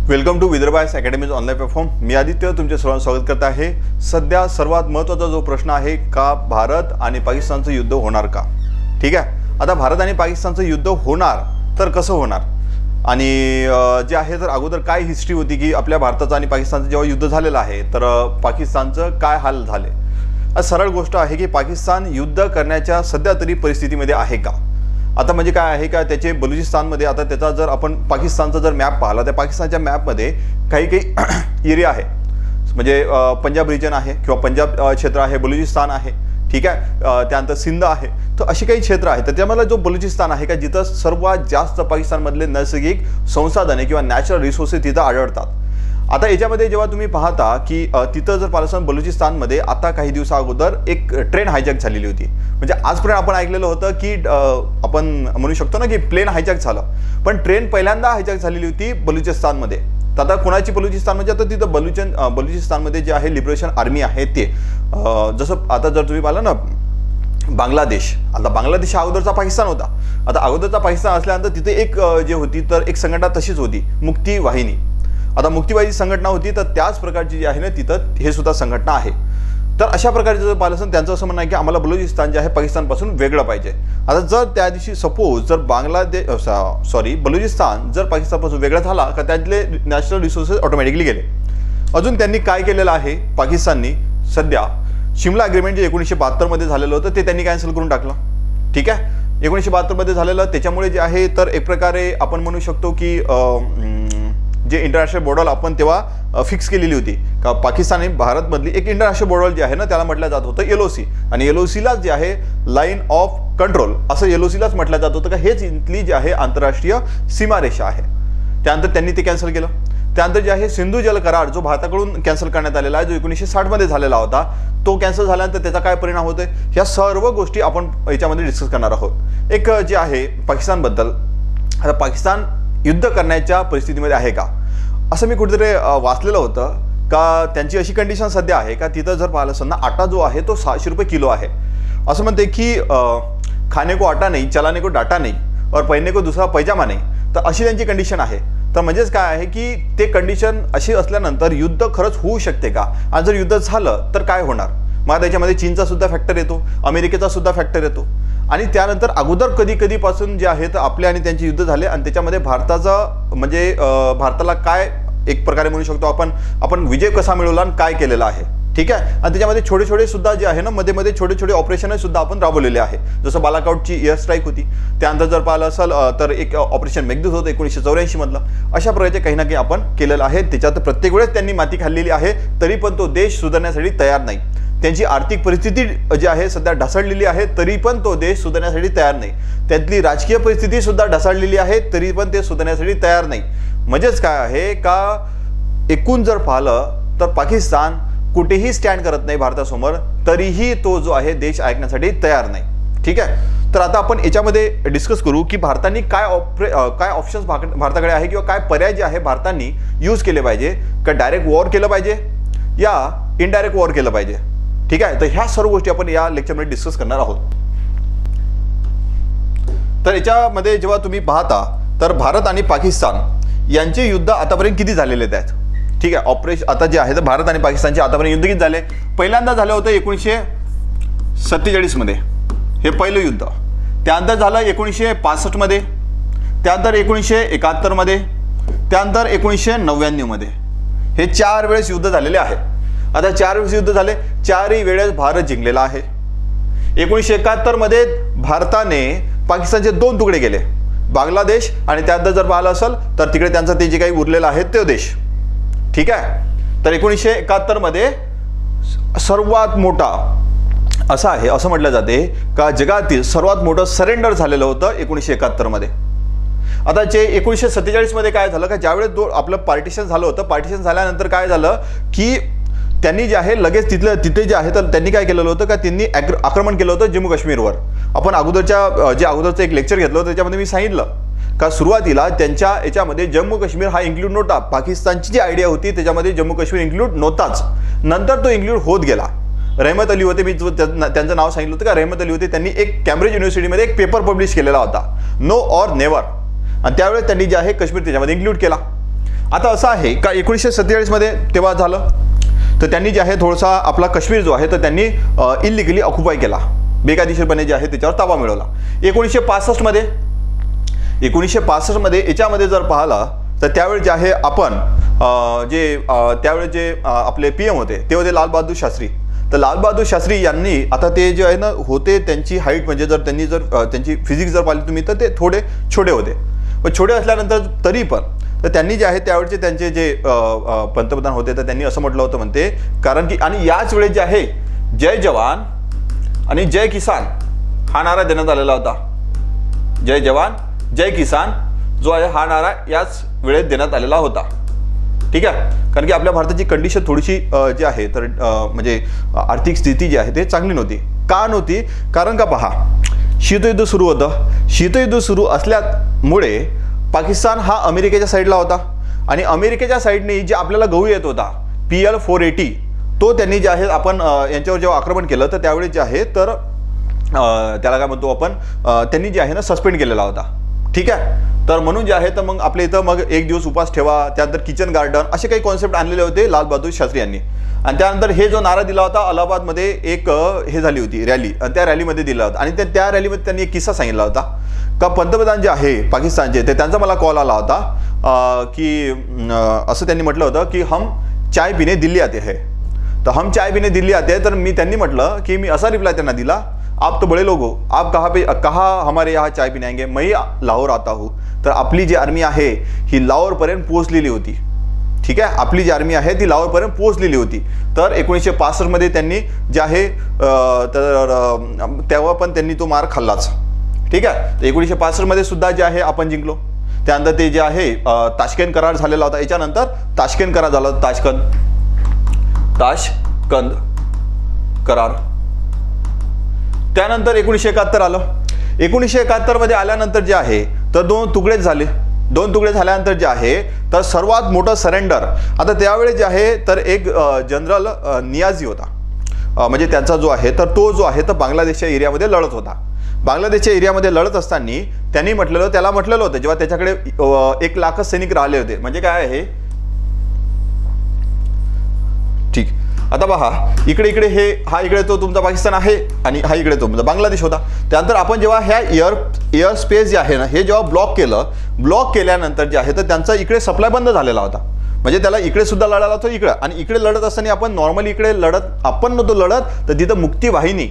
Welcome to Vidarbha's academy's online platform. मी आदित्य तुमचे सर्वांचं स्वागत करत आहे। सध्या सर्वात महत्त्वाचा जो प्रश्न आहे का भारत आणि पाकिस्तानचं युद्ध होणार का? ठीक आहे, आता भारत आणि पाकिस्तानचं युद्ध होणार तर कसं होणार आणि जे आहे तर अगोदर काय हिस्ट्री होती की आपल्या भारताचं आणि पाकिस्तानचं जेव्हा युद्ध झालेलं आहे तर पाकिस्तानचं काय हाल झाले। आज सरळ गोष्ट आहे की पाकिस्तान युद्ध करण्याच्या सध्या तरी परिस्थितीमध्ये आहे का? आता म्हणजे काय आहे का त्याचे बलुचिस्तानमध्ये आता त्याचा जर आपण पाकिस्तानचा जर मॅप पाहिला तर पाकिस्तानच्या मॅपमध्ये काही एरिया आहे, म्हणजे पंजाब रिजन आहे किंवा पंजाब क्षेत्र आहे, बलुचिस्तान आहे, ठीक आहे, त्यानंतर सिंध आहे, तर अशी काही क्षेत्र आहे। तर त्यामध्ये जो बलुचिस्तान आहे का जिथं सर्वात जास्त पाकिस्तानमधले नैसर्गिक संसाधने किंवा नॅचरल रिसोर्सेस तिथं आढळतात। आता याच्यामध्ये जेव्हा तुम्ही पाहता की तिथं जर पाकिस्तान बलुचिस्तानमध्ये आता काही दिवसा अगोदर एक ट्रेन हायजॅक झालेली होती, म्हणजे आजपर्यंत आपण ऐकलेलं होतं की आपण म्हणू शकतो ना की प्लेन हायजॅक झालं, पण ट्रेन पहिल्यांदा हायजॅक झालेली होती बलुचिस्तानमध्ये। तर आता कोणाची बलुचिस्तान म्हणजे आता तिथं बलुचिस्तानमध्ये जे आहे लिबरेशन आर्मी आहे ते जसं आता जर तुम्ही पाहिलं ना बांगलादेश, आता बांगलादेश अगोदरचा पाकिस्तान होता। आता अगोदरचा पाकिस्तान असल्यानंतर तिथे एक जे होती तर एक संघटना तशीच होती मुक्ती वाहिनी। आता मुक्तीवादी संघटना होती तर त्याच प्रकारची जी आहे ना तिथं हे सुद्धा संघटना आहे। तर अशा प्रकारचे जर पाहिलं त्यांचं असं म्हणणं आहे की आम्हाला बलुचिस्तान जे आहे पाकिस्तानपासून वेगळं पाहिजे। आता जर त्या दिवशी सपोज जर बलुचिस्तान जर पाकिस्तानपासून वेगळा झाला का त्यातले नॅशनल रिसोर्सेस ऑटोमॅटिकली गेले। अजून त्यांनी काय केलेलं आहे पाकिस्ताननी सध्या शिमला अग्रीमेंट जे 1972 मध्ये झालेलं होतं ते त्यांनी कॅन्सल करून टाकलं। ठीक आहे, 1972 मध्ये झालेलं त्याच्यामुळे जे आहे तर एक प्रकारे आपण म्हणू शकतो की जे इंटरनॅशनल बॉर्डर आपण तेव्हा फिक्स केलेली होती का पाकिस्तान आणि भारतमधली एक इंटरनॅशनल बॉर्डर जे आहे ना त्याला म्हटलं जात होतं LOC, आणि LOCलाच जे आहे लाईन ऑफ कंट्रोल असं LOCलाच म्हटलं जात होतं का हेच इथली जी आहे आंतरराष्ट्रीय सीमारेषा आहे। त्यानंतर त्यांनी ते कॅन्सल केलं। त्यानंतर जे आहे सिंधू जल करार जो भारताकडून कॅन्सल करण्यात आलेला आहे जो 1960 मध्ये झालेला होता तो कॅन्सल झाल्यानंतर त्याचा काय परिणाम होतोय ह्या सर्व गोष्टी आपण याच्यामध्ये डिस्कस करणार आहोत। एक जे आहे पाकिस्तानबद्दल, आता पाकिस्तान युद्ध करण्याच्या परिस्थितीमध्ये आहे का असं मी कुठेतरी वाचलेलं होतं का त्यांची अशी कंडिशन सध्या आहे का तिथं जर पाहिलं असताना आटा जो आहे तो 600 रुपये किलो आहे। असं म्हणते की खाने को आटा नहीं, चलाने को डाटा नहीं और पहनने को दूसरा पैजामा नहीं, तर अशी त्यांची कंडिशन आहे। तर म्हणजेच काय आहे की ते कंडिशन अशी असल्यानंतर युद्ध खरंच होऊ शकते का, आणि जर युद्ध झालं तर काय होणार? मग त्याच्यामध्ये चीनचा सुद्धा फॅक्टर येतो, अमेरिकेचा सुद्धा फॅक्टर येतो, आणि त्यानंतर अगोदर कधी जे आहे तर आपले आणि त्यांचे युद्ध झाले आणि त्याच्यामध्ये भारताचा म्हणजे भारताला काय एक प्रकारे म्हणू शकतो आपण विजय कसा मिळवला आणि काय केलेला आहे। ठीक आहे, आणि त्याच्यामध्ये छोटे सुद्धा जे आहे ना मध्ये छोटे ऑपरेशन सुद्धा आपण राबवलेले आहे, जसं बालाकोटची एअर स्ट्राईक होती, त्यानंतर जर पाहिलं असेल तर एक ऑपरेशन मेघदूत होतं 1984 मधलं। अशा प्रकारचे काही ना काही आपण केलेलं आहे। त्याच्यात प्रत्येक वेळेस त्यांनी माती खाल्लेली आहे तरी पण तो देश सुधारण्यासाठी तयार नाही। त्यांची आर्थिक परिस्थिती जी आहे सध्या ढासळलेली आहे तरी पण तो देश सुधारण्यासाठी तयार नाही। त्यातली राजकीय परिस्थिती सुद्धा ढासळलेली आहे तरी पण ते सुधारण्यासाठी तयार नाही। म्हणजेच काय आहे का एकूण जर पाहिलं तर पाकिस्तान कुठेही स्टँड करत नाही भारतासमोर, तरीही तो जो आहे देश ऐकण्यासाठी तयार नाही। ठीक आहे, तर आता आपण याच्यामध्ये डिस्कस करू की भारताने काय ऑप्शन्स भारताकडे आहे किंवा काय पर्याय जे आहे भारताने यूज केले पाहिजे, का डायरेक्ट वॉर केलं पाहिजे या इनडायरेक्ट वॉर केलं पाहिजे। ठीक आहे, तर ह्या सर्व गोष्टी आपण या लेक्चरमध्ये डिस्कस करणार आहोत। तर याच्यामध्ये जेव्हा तुम्ही पाहता तर भारत आणि पाकिस्तान यांचे युद्ध आतापर्यंत किती झालेले आहेत? ठीक आहे, ऑपरेशन आता जे आहे तर भारत आणि पाकिस्तानचे आतापर्यंत युद्ध किती झाले? पहिल्यांदा झालं होतं 1947 मध्ये हे पहिलं युद्ध, त्यानंतर झालं 1965 मध्ये, त्यानंतर 1971 मध्ये, त्यानंतर 1999 मध्ये। हे 4 वेळेस युद्ध झालेले आहे। आता 4 वेळेस युद्ध झाले, 4ही वेळेस भारत जिंकलेला आहे। 1971 मध्ये भारताने पाकिस्तानचे 2 तुकडे केले, बांगलादेश आणि त्यानंतर जर पाहिलं असेल तर तिकडे त्यांचं ते जे काही उरलेलं आहे ते देश। ठीक आहे, तर 1971 मध्ये सर्वात मोठा असा आहे असं म्हटलं जाते का जगातील सर्वात मोठं सरेंडर झालेलं होतं 1971 मध्ये। आता जे 1947 मध्ये काय झालं का ज्यावेळेस आपलं पार्टिशन झालं होतं, पार्टिशन झाल्यानंतर काय झालं की त्यांनी जे आहे लगेच तिथे जे आहे तर त्यांनी काय केलेलं होतं का त्यांनी आक्रमण केलं होतं जम्मू काश्मीरवर। आपण अगोदरचं एक लेक्चर घेतलं होतं त्याच्यामध्ये मी सांगितलं का सुरुवातीला त्यांच्या याच्यामध्ये जम्मू काश्मीर हा इन्क्लूड नव्हता, पाकिस्तानची जी आयडिया होती त्याच्यामध्ये जम्मू काश्मीर इन्क्लूड नव्हताच, नंतर तो इन्क्लूड होत गेला। रहमत अली होते, मी त्यांचं नाव सांगितलं होतं का रहमत अली होते, त्यांनी एक कॅम्ब्रिज युनिव्हर्सिटीमध्ये एक पेपर पब्लिश केलेला होता नो और नेवर, आणि त्यावेळेस त्यांनी जे आहे काश्मीर त्याच्यामध्ये इन्क्लूड केला। आता असं आहे का 1947 मध्ये तेव्हा झालं तर त्यांनी जे आहे थोडासा आपला काश्मीर जो आहे तर त्यांनी इलिगली ऑक्युपाय केला, बेकायदेशीरपणे जे आहे त्याच्यावर ताबा मिळवला. 1965 मध्ये याच्यामध्ये जर पाहिला तर त्यावेळी जे आहे आपण त्यावेळी जे आपले PM होते ते होते लाल बहादूर शास्त्री. तर लाल बहादूर शास्त्री यांनी आता ते जे आहे ना होते त्यांची हाईट म्हणजे जर त्यांनी जर त्यांची फिजिक्स जर पाहिली तुम्ही तर ते थोडे छोटे होते, पण छोटे असल्यानंतर तरी पण तर त्यांनी जे आहे त्यावेळचे त्यांचे जे पंतप्रधान होते तर त्यांनी असं म्हटलं होतं म्हणते, कारण की आणि याच वेळेस जे आहे जय जवान आणि जय किसान हा नारा देण्यात आलेला होता. जय जवान जय किसान जो आहे हा नारा याच वेळेत देण्यात आलेला होता. ठीक आहे, कारण की आपल्या भारताची कंडिशन थोडीशी जी आहे तर म्हणजे आर्थिक स्थिती जी आहे ते चांगली नव्हती. का नव्हती? कारण का पहा, शीतयुद्ध सुरू होतं. शीतयुद्ध सुरू असल्यामुळे पाकिस्तान हा अमेरिकेच्या साईडला होता आणि अमेरिकेच्या साईडने जे आपल्याला गहू येत होता PL-480 तो त्यांनी जे आहे आपण यांच्यावर जेव्हा आक्रमण केलं तर त्यावेळी जे आहे तर त्याला काय म्हणतो आपण त्यांनी जे आहे ना सस्पेंड केलेला होता. ठीक आहे, तर म्हणून जे आहे तर मग आपल्या इथं मग एक दिवस उपास ठेवा, त्यानंतर किचन गार्डन असे काही कॉन्सेप्ट आणलेले होते लाल बहादूर शास्त्री यांनी. आणि त्यानंतर हे जो नारा दिला होता अलाहाबादमध्ये एक हे झाली होती रॅली आणि त्या रॅलीमध्ये दिला होता आणि त्या रॅलीमध्ये त्यांनी एक किस्सा सांगितला होता का पंतप्रधान जे आहे पाकिस्तानचे ते त्यांचा मला कॉल आला होता की असं त्यांनी म्हटलं होतं की हम चाय पिणे दिल्ली आते है, तर हम चाय पिणे दिल्ली आते हैं. तर मी त्यांनी म्हटलं की मी असा रिप्लाय त्यांना दिला, आप तो बड़े लोग हो, आप कहाँ हमारे यहाँ चाय पिने आएंगे, मैं ही लाहौर आता हूँ. तर आपली जी आर्मी आहे ही लाहोरपर्यंत पोहोचलेली होती. ठीक आहे, आपली जी आर्मी आहे ती लाहोरपर्यंत पोहोचलेली होती. तर 1965 मध्ये त्यांनी जे आहे तर तेव्हा पण त्यांनी तो मार खाल्लाच. ठीक आहे, 1965 मध्ये सुद्धा जे आहे आपण जिंकलो. त्यानंतर ते जे आहे ताशकंद करार झालेला होता. याच्यानंतर ताशकंद करार झाला होता. ताशकंद करार. त्यानंतर 1971 आलं. 1971 मध्ये आल्यानंतर जे आहे तर 2 तुकडेच झाले. 2 तुकडे झाल्यानंतर जे आहे तर सर्वात मोठं सरेंडर आता त्यावेळेस जे आहे तर एक जनरल नियाझी होता, म्हणजे त्यांचा जो आहे तर तो जो आहे तर बांगलादेशच्या एरियामध्ये लढत होता. बांगलादेशच्या एरियामध्ये लढत असताना त्यांनी त्याला म्हटलेलं होतं जेव्हा त्याच्याकडे 1 लाख सैनिक राहिले होते. म्हणजे काय आहे ठीक. आता पहा इकडे हा इकडे तो तुमचा पाकिस्तान आहे आणि हा इकडे तो तुमचा बांगलादेश होता. त्यानंतर आपण जेव्हा ह्या एअर स्पेस जे आहे ना हे जेव्हा ब्लॉक केल्यानंतर जे आहे तर त्यांचा इकडे सप्लाय बंद झालेला होता. म्हणजे त्याला इकडे सुद्धा लढायला होतं इकडे आणि इकडे लढत असताना आपण नॉर्मली इकडे आपण नव्हतो लढत तर तिथं मुक्ती वाहिनी.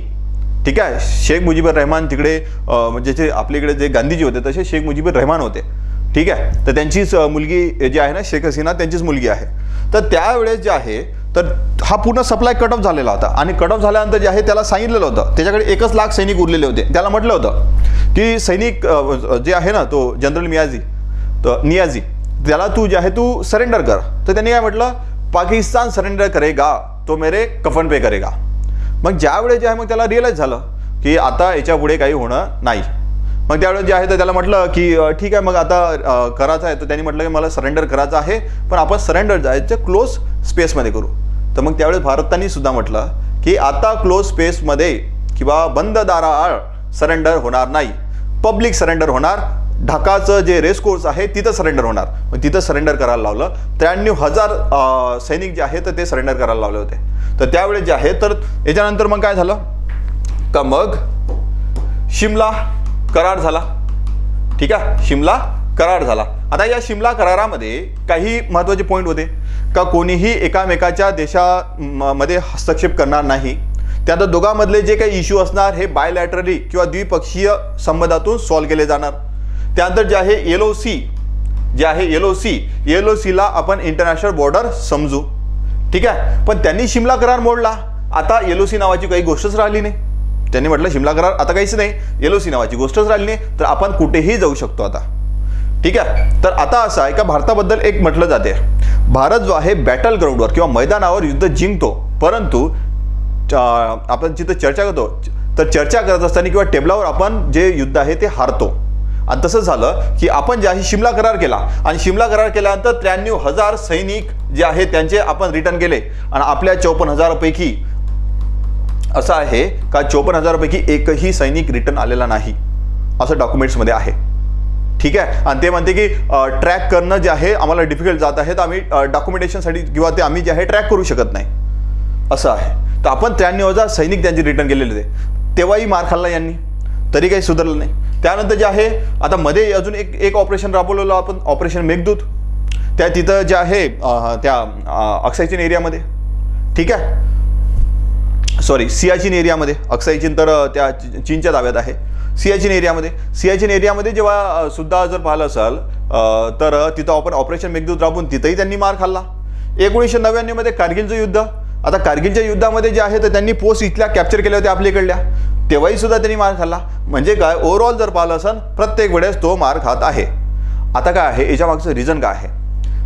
ठीक आहे, शेख मुजीबुर रहमान तिकडे म्हणजे जे आपल्या इकडे जे गांधीजी होते तसे शेख मुजीबुर रहमान होते. ठीक आहे, तर त्यांचीच मुलगी जी आहे ना शेख हसीना त्यांचीच मुलगी आहे. तर त्यावेळेस जे आहे तर हा पूर्ण सप्लाय कट ऑफ झालेला होता आणि कट ऑफ झाल्यानंतर जे आहे त्याला सांगितलेलं होतं त्याच्याकडे 1 लाख सैनिक उरलेले होते. त्याला म्हटलं होतं की सैनिक जे आहे ना तो जनरल नियाझी त्याला तू जे आहे तू सरेंडर कर. तर त्यांनी काय म्हटलं, पाकिस्तान सरेंडर करेगा तो मेरे कफन पे करेगा. मग ज्यावेळेस जे आहे मग त्याला रिअलाइज झालं की आता याच्या पुढे काही होणं नाही. मग त्यावेळेस जे आहे तर त्याला म्हटलं की ठीक आहे मग आता करायचं आहे. तर त्यांनी म्हटलं की मला सरेंडर करायचं आहे पण आपण सरेंडर जायचं क्लोज स्पेसमध्ये करू. तर मग त्यावेळेस भारताने सुद्धा म्हटलं की आता क्लोज स्पेसमध्ये किंवा बंद दाराआड सरेंडर होणार नाही, पब्लिक सरेंडर होणार. ढाकाचं जे रेस कोर्स आहे तिथं सरेंडर होणार. मग तिथं सरेंडर करायला लावलं. 93,000 सैनिक जे आहे तर ते सरेंडर करायला लावले होते. तर त्यावेळेस जे आहे तर याच्यानंतर मग काय झालं का मग शिमला करार झाला. ठीक आहे, शिमला करार झाला. आता या शिमला करारामध्ये काही महत्त्वाचे पॉईंट होते का कोणीही एकामेकाच्या देशामध्ये हस्तक्षेप करणार नाही. त्यानंतर दोघांमधले जे काही इश्यू असणार हे बायलॅटरली किंवा द्विपक्षीय संबंधातून सॉल्व्ह केले जाणार. त्यानंतर जे आहे LOC जे आहे LOCला आपण इंटरनॅशनल बॉर्डर समजू. ठीक आहे, पण त्यांनी शिमला करार मोडला. आता LOC नावाची काही गोष्टच राहिली नाही. त्यांनी म्हटलं शिमला करार आता काहीच नाही, LOC नावाची गोष्टच राहिली नाही, तर आपण कुठेही जाऊ शकतो आता. ठीक आहे, तर आता असं आहे का भारताबद्दल एक म्हटलं जाते भारत जो आहे बॅटल ग्राउंडवर किंवा मैदानावर युद्ध जिंकतो, परंतु आपण जिथं चर्चा करतो तर चर्चा करत असताना किंवा टेबलावर आपण जे युद्ध आहे ते हारतो. आणि तसं झालं की आपण जे आहे शिमला करार केला आणि शिमला करार केल्यानंतर 93,000 सैनिक जे आहे त्यांचे आपण रिटर्न केले आणि आपल्या 54,000 पैकी असं आहे का 54,000 पैकी एकही सैनिक रिटर्न आलेला नाही असं डॉक्युमेंट्समध्ये आहे. ठीक ठीक आहे. आणि ते म्हणते की ट्रॅक करणं जे आहे आम्हाला डिफिकल्ट जात आहे, तर आम्ही डॉक्युमेंटेशनसाठी किंवा ते आम्ही जे आहे ट्रॅक करू शकत नाही, असं आहे. तर आपण 93,000 सैनिक त्यांचे रिटर्न केलेले होते, तेव्हाही मार खाल्ला यांनी, तरी काही सुधारलं नाही. त्यानंतर जे आहे आता मध्ये अजून एक ऑपरेशन राबवलेलं आपण, ऑपरेशन मेघदूत. त्या तिथं जे आहे त्या अक्साई चीन एरियामध्ये, ठीक आहे, सॉरी सियाचीन एरियामध्ये, अक्साई चीन तर त्या चीनच्या ताब्यात आहे. सियाचीन एरियामध्ये जेव्हा सुद्धा जर पाहिलं असाल तर तिथं आपण ऑपरेशन मेघदूत राबवून तिथंही त्यांनी मार खाल्ला. 1999 मध्ये कारगिलचं युद्ध. आता कारगिलच्या युद्धामध्ये जे आहे तर त्यांनी पोस्ट इथल्या कॅप्चर केल्या होत्या आपल्याकडल्या, तेव्हाही सुद्धा त्यांनी मार खाल्ला. म्हणजे काय, ओव्हरऑल जर पाहिलं असेल प्रत्येक वेळेस तो मार खात आहे. आता काय आहे याच्या मागचं रिझन काय आहे?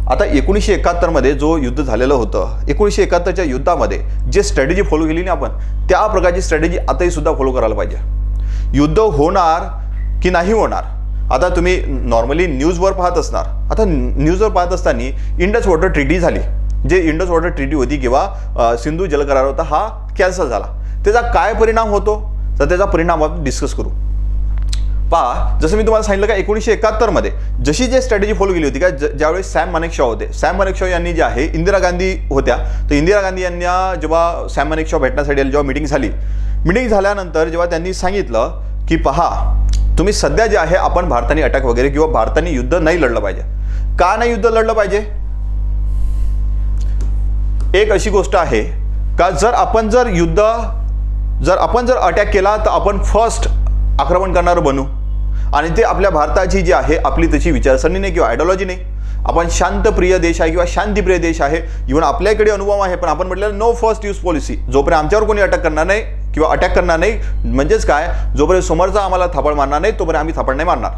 आता 1971 मध्ये जो युद्ध झालेलं होतं, 1971च्या युद्धामध्ये जे स्ट्रॅटेजी फॉलो केली ना आपण, त्या प्रकारची स्ट्रॅटेजी आताही सुद्धा फॉलो करायला पाहिजे. युद्ध होणार की नाही होणार, आता तुम्ही नॉर्मली न्यूजवर पाहत असणार. आता न्यूजवर पाहत असताना इंडस वॉटर ट्रीटी झाली, जे इंडस वॉटर ट्रीटी होती किंवा सिंधू जल करार होता, हा कॅन्सल झाला. त्याचा काय परिणाम होतो, तर त्याचा परिणाम आपण डिस्कस करू. पहा, जसं मी तुम्हाला सांगितलं का 1971 मध्ये जशी जे स्ट्रॅटेजी फॉलो केली होती का, ज्यावेळेस सॅम मानेकशॉ होते, सॅम मानेकशॉ यांनी जे आहे, इंदिरा गांधी होत्या, तर इंदिरा गांधी यांना जेव्हा सॅम मानेकशॉ भेटण्यासाठी जेव्हा मीटिंग झाली, मीटिंग झाल्यानंतर जेव्हा त्यांनी सांगितलं की पहा तुम्ही सध्या जे आहे आपण भारताने अटॅक वगैरे किंवा भारताने युद्ध नाही लढलं पाहिजे. का नाही युद्ध लढलं पाहिजे? एक अशी गोष्ट आहे का जर आपण जर अटॅक केला तर आपण फर्स्ट आक्रमण करणार बनू, आणि ते आपल्या भारताची जी आहे आपली तशी विचारसरणी नाही किंवा आयडिओलॉजी नाही. आपण शांतप्रिय देश आहे किंवा शांतिप्रिय देश आहे, इव्हन आपल्याकडे अनुभव आहे, पण आपण म्हटलं नो फर्स्ट यूज पॉलिसी. जोपर्यंत आमच्यावर कोणी अटॅक करणार नाही किंवा अटॅक करणार नाही, म्हणजेच काय, जोपर्यंत समोरचा आम्हाला थापड मारणार नाही तोपर्यंत आम्ही थापड नाही मारणार.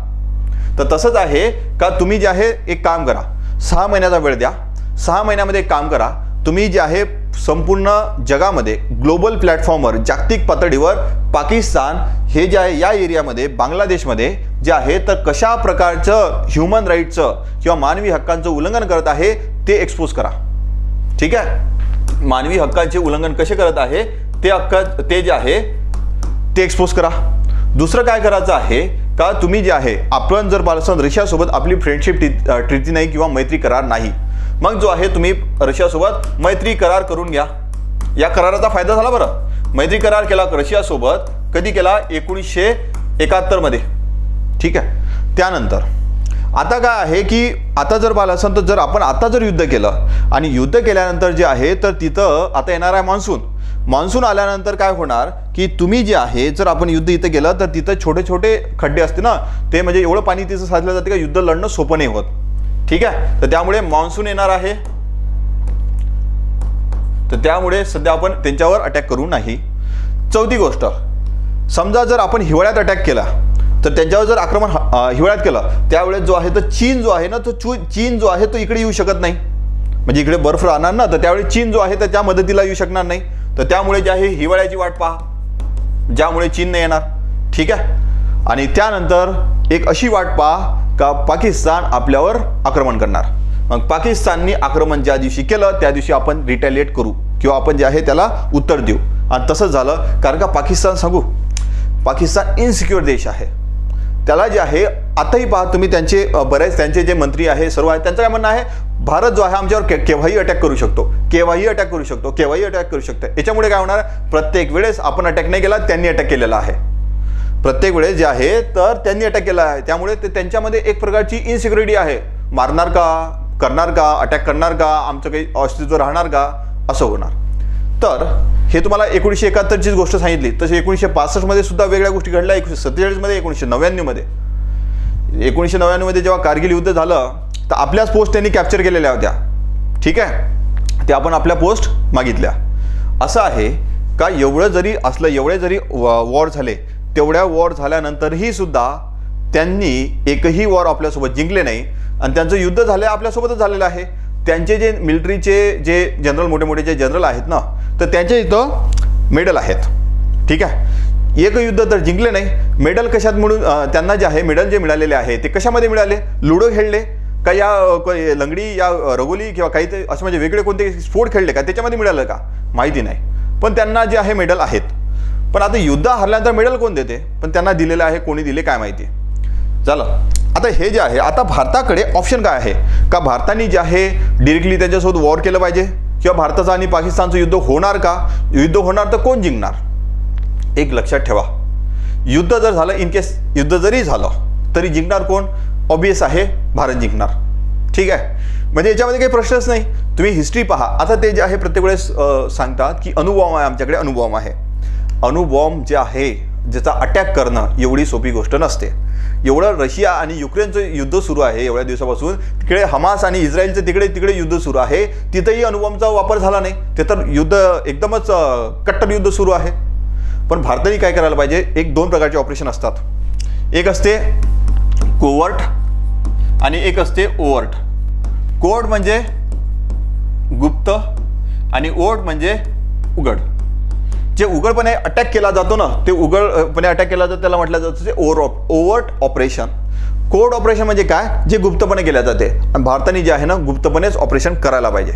तर तसंच आहे का तुम्ही जे आहे एक काम करा, 6 महिन्याचा वेळ द्या, 6 महिन्यामध्ये एक काम करा, तुम्ही जे आहे संपूर्ण जगामध्ये ग्लोबल प्लॅटफॉर्मवर जागतिक पातळीवर पाकिस्तान हे जे आहे या एरियामध्ये बांगलादेशमध्ये जे आहे तर कशा प्रकारचं ह्युमन राईटचं किंवा मानवी हक्कांचं उल्लंघन करत आहे ते एक्सपोज करा. ठीक आहे, मानवी हक्कांचे उल्लंघन कसे करत आहे ते जे आहे ते एक्सपोज करा. दुसरं काय करायचं आहे का, तुम्ही जे आहे आपण जर पाहिलं रशियासोबत आपली फ्रेंडशिप ट्रीटी नाही किंवा मैत्री करार नाही, मग जो आहे तुम्ही रशियासोबत मैत्री करार करून घ्या. या कराराचा फायदा झाला बरं. मैत्री करार केला रशियासोबत, कधी केला? 1971 मध्ये. ठीक आहे. त्यानंतर आता काय आहे की आता जर पाहिलं असेल तर जर आपण आता जर युद्ध केलं आणि युद्ध केल्यानंतर जे आहे तर तिथं आता येणार आहे मान्सून आल्यानंतर काय होणार की तुम्ही जे आहे जर आपण युद्ध इथं केलं तर तिथं छोटे छोटे खड्डे असते ना, ते म्हणजे एवढं पाणी तिथं साचलं जाते का युद्ध लढणं सोपं नाही होत. ठीक आहे, तर त्यामुळे मान्सून येणार आहे, तर त्यामुळे सध्या आपण त्यांच्यावर अटॅक करू नाही. चौथी गोष्ट, समजा जर आपण हिवाळ्यात अटॅक केला तर त्यांच्यावर जर आक्रमण हिवाळ्यात केलं त्यावेळेस जो आहे तर चीन जो आहे ना तो चीन जो आहे तो इकडे येऊ शकत नाही, म्हणजे इकडे बर्फ राहणार ना, तर त्यावेळी चीन जो आहे तर त्या मदतीला येऊ शकणार नाही. तर त्यामुळे जे आहे हिवाळ्याची वाट पहा, ज्यामुळे चीन नाही येणार. ठीक आहे, आणि त्यानंतर एक अशी वाट पहा का पाकिस्तान आपल्यावर आक्रमण करणार. मग पाकिस्ताननी आक्रमण ज्या दिवशी केलं त्या दिवशी आपण रिटॅलिएट करू किंवा आपण जे आहे त्याला उत्तर देऊ. आणि तसंच झालं, कारण का पाकिस्तान इनसिक्युअर देश आहे. त्याला जे आहे आताही पहा तुम्ही, त्यांचे जे मंत्री आहे सर्व आहे, त्यांचं काय म्हणणं आहे, भारत जो आहे आमच्यावर केव्हाही अटॅक करू शकतो, केव्हाही अटॅक करू शकतो. याच्यामुळे काय होणार, प्रत्येक वेळेस आपण अटॅक नाही केला, त्यांनी अटॅक केलेला आहे. प्रत्येक वेळेस जे आहे तर त्यांनी अटॅक केला आहे, त्यामुळे ते त्यांच्यामध्ये एक प्रकारची इनसिक्युरिटी आहे. मारणार का, करणार का, अटॅक करणार का, आमचं काही अस्तित्व राहणार का, असं होणार. तर हे तुम्हाला 1971चीच गोष्ट सांगितली. तसे 1965 मध्ये सुद्धा वेगळ्या गोष्टी घडल्या, 1947 मध्ये, 1999 मध्ये. 1999 मध्ये जेव्हा कारगिल युद्ध झालं तर आपल्याच पोस्ट त्यांनी कॅप्चर केलेल्या होत्या. ठीक आहे, ते आपण आपल्या पोस्ट मागितल्या. असं आहे का एवढे जरी वॉर झाले, तेवढ्या वॉर झाल्यानंतरही सुद्धा त्यांनी एकही वॉर आपल्यासोबत जिंकले नाही, आणि त्यांचं युद्ध झालं आपल्यासोबतच झालेलं आहे. त्यांचे जे मिलिटरीचे जे जनरल मोठे जे जनरल आहेत ना, तर त्यांच्या इथं मेडल आहेत. ठीक आहे, एक युद्ध तर जिंकले नाही. मेडल कशात म्हणून त्यांना जे आहे मेडल जे मिळालेले आहे ते कशामध्ये मिळाले? लुडो खेळले का, या लंगडी, या रगोली किंवा काही ते असे म्हणजे वेगळे कोणते स्पोर्ट खेळले का, त्याच्यामध्ये मिळालं का माहिती नाही, पण त्यांना जे आहे मेडल आहेत. पण आता युद्ध हरल्यानंतर मेडल कोण देते, पण त्यांना दिलेलं आहे, कोणी दिले काय माहिती. झालं. आता हे जे आहे, आता भारताकडे ऑप्शन काय आहे का भारताने जे आहे डिरेक्टली त्यांच्यासोबत वॉर केलं पाहिजे किंवा भारताचं आणि पाकिस्तानचं युद्ध होणार का, युद्ध होणार तर कोण जिंकणार. एक लक्षात ठेवा, युद्ध जर झालं, इन केस युद्ध जरी झालं तरी जिंकणार कोण, ऑब्वियस आहे भारत जिंकणार. ठीक आहे, म्हणजे याच्यामध्ये काही प्रश्नच नाही. तुम्ही हिस्ट्री पहा. आता ते जे आहे प्रत्येक वेळेस सांगतात की अणुबॉम्ब आहे आमच्याकडे, अणुबॉम्ब आहे. अणुबॉम्ब जे आहे ज्याचा अटॅक करणं एवढी सोपी गोष्ट नसते. एवढं रशिया आणि युक्रेनचं युद्ध सुरू आहे एवढ्या दिवसापासून, तिकडे हमास आणि इस्रायलचं तिकडे युद्ध सुरू आहे, तिथेही अणुबॉम्बचा वापर झाला नाही. ते तर युद्ध एकदमच कट्टर युद्ध सुरू आहे. पण भारताने काय करायला पाहिजे, एक दोन प्रकारचे ऑपरेशन असतात. एक असते कोवर्ट आणि एक असते ओवर्ट. कोवर्ट म्हणजे गुप्त आणि ओवर्ट म्हणजे उघड. जे उघडपणे अटॅक केला जातो ना, ते उघडपणे अटॅक केला जातो त्याला म्हटलं जातं ते ओवर्ट ऑपरेशन. कोवर्ट ऑपरेशन म्हणजे काय, जे गुप्तपणे केले जाते. आणि भारताने जे आहे ना गुप्तपणेच ऑपरेशन करायला पाहिजे.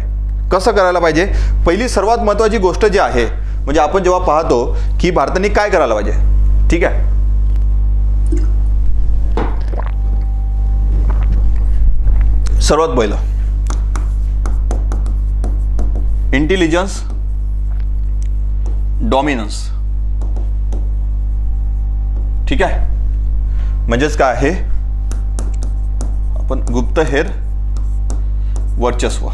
कसं करायला पाहिजे, पहिली सर्वात महत्त्वाची गोष्ट जी आहे, म्हणजे आपण जेव्हा पाहतो की भारताने काय करायला पाहिजे. ठीक आहे, सर्वात पहिलं इंटेलिजन्स डॉमिनन्स. ठीक आहे, म्हणजेच काय आहे, आपण गुप्तहेर वर्चस्व.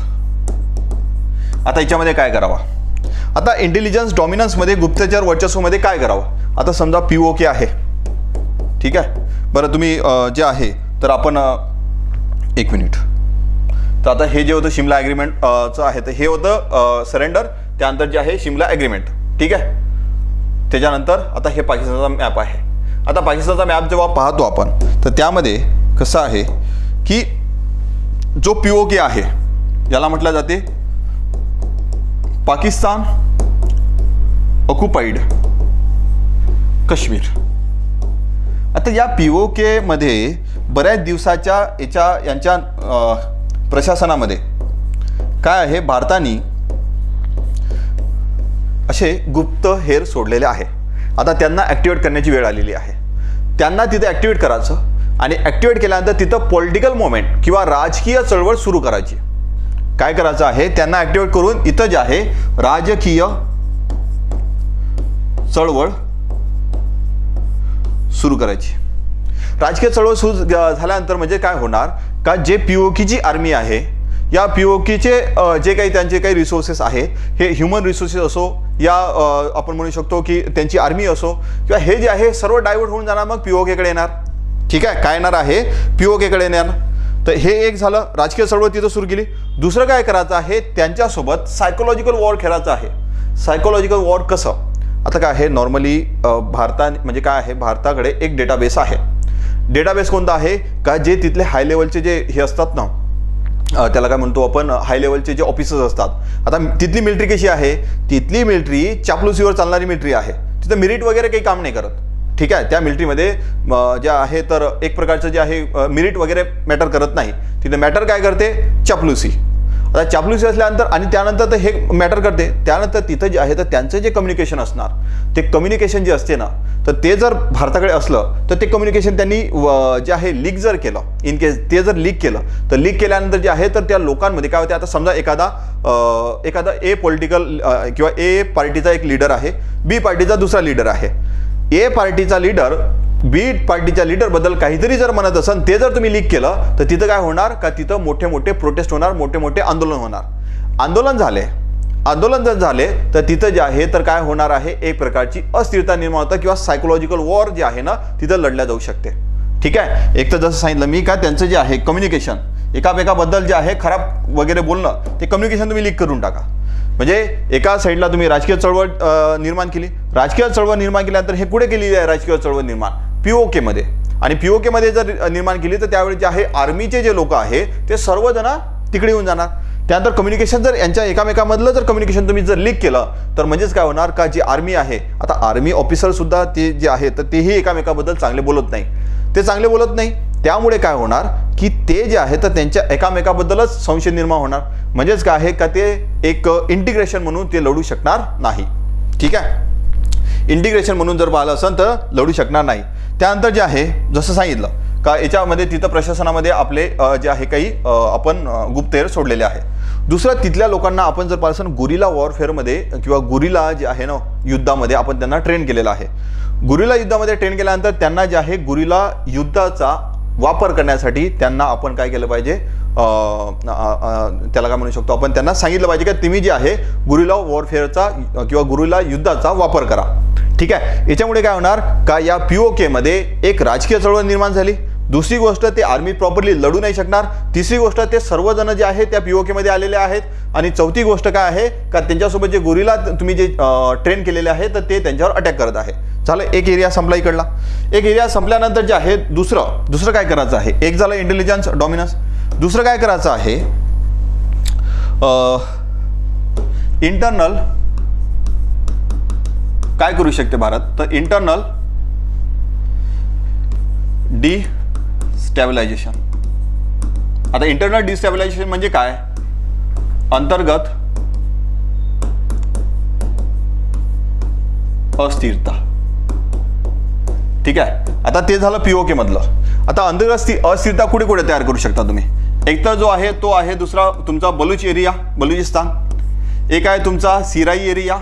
आता याच्यामध्ये काय करावं, आता इंटेलिजन्स डॉमिनन्समध्ये गुप्तचर वर्चस्वमध्ये काय करावं. आता समजा POK आहे. ठीक आहे, बरं तुम्ही जे आहे तर आपण एक मिनिट. तर आता हे जे होतं शिमला ॲग्रीमेंटचं आहे, तर हे होतं सरेंडर, त्यानंतर जे आहे शिमला ॲग्रीमेंट. ठीक आहे, त्याच्यानंतर आता हे पाकिस्तानचा मॅप आहे. आता पाकिस्तानचा मॅप जेव्हा पाहतो आपण तर त्यामध्ये कसं आहे की जो POK आहे याला म्हटलं जाते पाकिस्तान ऑक्युपाईड काश्मीर. आता या POK मध्ये बऱ्याच दिवसाच्या यांच्या प्रशासनामध्ये काय आहे, भारताने असे गुप्तहेर सोडलेले आहे. आता त्यांना ॲक्टिवेट करण्याची वेळ आलेली आहे. त्यांना तिथे ॲक्टिवेट करायचं आणि ॲक्टिवेट केल्यानंतर तिथं पॉलिटिकल मुवमेंट किंवा राजकीय चळवळ सुरू करायची. काय करायचं आहे, त्यांना ॲक्टिवेट करून इथं जे आहे राजकीय चळवळ सुरू करायची. राजकीय चळवळ सुरू झाल्यानंतर म्हणजे काय होणार का, जे POKची आर्मी आहे, या POKचे जे काही त्यांचे काही रिसोर्सेस आहेत, हे ह्युमन रिसोर्सेस असो या आपण म्हणू शकतो की त्यांची आर्मी असो, किंवा हे जे आहे सर्व डायव्हर्ट होऊन जाणार, मग POKकडे येणार. ठीक आहे, काय येणार आहे, POKकडे येणार. तर हे एक झालं, राजकीय चळवळ तिथं सुरू केली. दुसरं काय करायचं आहे, त्यांच्यासोबत सायकोलॉजिकल वॉर खेळायचं आहे. सायकोलॉजिकल वॉर कसं, आता काय आहे, नॉर्मली म्हणजे काय आहे, भारताकडे एक डेटाबेस आहे. डेटाबेस कोणता आहे का, जे तिथले हाय लेवलचे जे हे असतात ना, त्याला काय म्हणतो आपण, हाय लेवलचे जे ऑफिसर्स असतात. आता तिथली मिलिटरी कशी आहे, तिथली मिलिटरी चापलुसीवर चालणारी मिलिटरी आहे. तिथं मेरिट वगैरे काही काम नाही करत. ठीक आहे, त्या मिलिटरीमध्ये जे आहे तर एक प्रकारचं जे आहे मेरिट वगैरे मॅटर करत नाही. तिथे मॅटर काय करते, चापलुसी. आता चापलुसी असल्यानंतर आणि त्यानंतर तर हे मॅटर करते, त्यानंतर तिथं जे आहे तर त्यांचं जे कम्युनिकेशन असणार, ते कम्युनिकेशन जे असते ना, तर ते जर भारताकडे असलं तर ते कम्युनिकेशन त्यांनी जे आहे लीक जर केलं, इन केस ते जर लीक केलं, तर लीक केल्यानंतर जे आहे तर त्या लोकांमध्ये काय होते, आता समजा एखादा ए पॉलिटिकल किंवा ए पार्टीचा एक लीडर आहे, बी पार्टीचा दुसरा लीडर आहे. ए पार्टीचा लीडर बी पार्टीच्या लीडरबद्दल काहीतरी जर म्हणत असेल, ते जर तुम्ही लीक केलं तर तिथं काय होणार का, तिथं मोठे मोठे प्रोटेस्ट होणार, मोठे मोठे आंदोलन होणार. आंदोलन जर झाले तर तिथं जे आहे तर काय होणार आहे, एक प्रकारची अस्थिरता निर्माण होतं किंवा सायकोलॉजिकल वॉर जे आहे ना तिथं लढल्या जाऊ शकते. ठीक आहे, एक तर जसं सांगितलं मी का त्यांचं जे आहे कम्युनिकेशन, एकामेकाबद्दल जे आहे खराब वगैरे बोलणं, ते कम्युनिकेशन तुम्ही लीक करून टाका. म्हणजे एका साईडला तुम्ही राजकीय चळवळ निर्माण केली. राजकीय चळवळ निर्माण केल्यानंतर हे कुठे केलेली आहे राजकीय चळवळ निर्माण, POK मध्ये. आणि POK मध्ये जर निर्माण केली तर त्यावेळी जे आहे आर्मीचे जे लोक आहे ते सर्वजण तिकडे येऊन जाणार. त्यानंतर कम्युनिकेशन जर यांच्या एकामेकामधलं जर कम्युनिकेशन तुम्ही जर लीक केलं तर म्हणजेच काय होणार का, जी आर्मी आहे, आता आर्मी ऑफिसर सुद्धा ते जे आहे तर तेही एकामेकाबद्दल चांगले बोलत नाही. त्यामुळे काय होणार की ते जे आहे तर त्यांच्या एकामेकाबद्दलच संशय निर्माण होणार. म्हणजेच काय आहे का, ते एक इंटिग्रेशन म्हणून ते लढू शकणार नाही. ठीक आहे, इंटिग्रेशन म्हणून जर पाहिलं असेल तर लढू शकणार नाही. त्यानंतर जे आहे जसं सांगितलं का याच्यामध्ये तिथं प्रशासनामध्ये आपले जे आहे काही आपण गुप्तहेर सोडलेले आहे. दुसरं तिथल्या लोकांना आपण जर पाहिलं गुरिला वॉरफेअरमध्ये किंवा गुरिला जे आहे ना युद्धामध्ये आपण त्यांना ट्रेन केलेलं आहे. गुरिला युद्धामध्ये ट्रेन केल्यानंतर त्यांना जे आहे गुरिला युद्धाचा वापर करण्यासाठी त्यांना आपण काय केलं पाहिजे, त्याला काय म्हणू शकतो आपण, त्यांना सांगितलं पाहिजे की तुम्ही जे आहे गुरिला वॉरफेअरचा किंवा गुरिला युद्धाचा वापर करा. ठीक आहे. याच्यामुळे काय होणार का या POK मध्ये एक राजकीय चळवळ निर्माण झाली. दुसरी गोष्ट ते आर्मी प्रॉपरली लढू नाही शकणार. तिसरी गोष्ट ते सर्वजण जे आहे त्या POK मध्ये आलेले आहेत. आणि चौथी गोष्ट काय आहे का त्यांच्यासोबत जे गुरिला तुम्ही जे ट्रेन केलेले आहे तर ते त्यांच्यावर अटॅक करत आहे. झालं, एक एरिया संपला इकडला. एक एरिया संपल्यानंतर जे आहे दुसरं काय करायचं आहे, एक झालं इंटेलिजन्स डॉमिनन्स. दुसरं काय करायचं आहे इंटरनल काय करू शकते भारत, तर इंटरनल डिस्टॅबिलायझेशन. आता इंटरनल डिस्टॅबिलायझेशन म्हणजे काय, अंतर्गत अस्थिरता. ठीक आहे. आता ते झालं POK मधलं. आता अंतर्गत अस्थिरता कुठे कुठे तयार करू शकता तुम्ही. एक तर जो आहे तो आहे दुसरा तुमचा बलूच एरिया, बलुचिस्तान. एक आहे तुमचा सिराई एरिया,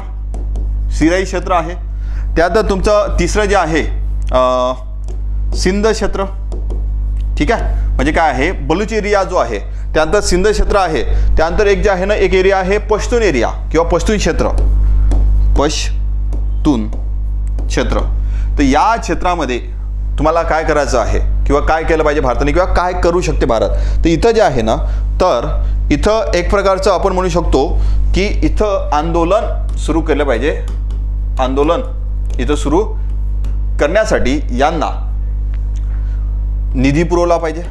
सिराई क्षेत्र आहे. त्यात तुमचं तिसरं जे आहे सिंध क्षेत्र. ठीक आहे. म्हणजे काय आहे बलूच एरिया जो आहे, त्यानंतर सिंध क्षेत्र आहे. त्यानंतर एक जे आहे ना एक एरिया आहे पश्तून एरिया किंवा पश्तून क्षेत्र, पश्तून क्षेत्र. तर या क्षेत्रामध्ये तुम्हाला काय करायचं आहे किंवा काय केलं पाहिजे भारताने किंवा काय करू शकते भारत. तर इथं जे आहे ना तर इथं एक प्रकारचं आपण म्हणू शकतो की इथं आंदोलन सुरू केलं पाहिजे. आंदोलन इथं सुरू करण्यासाठी यांना निधी पुरवला पाहिजे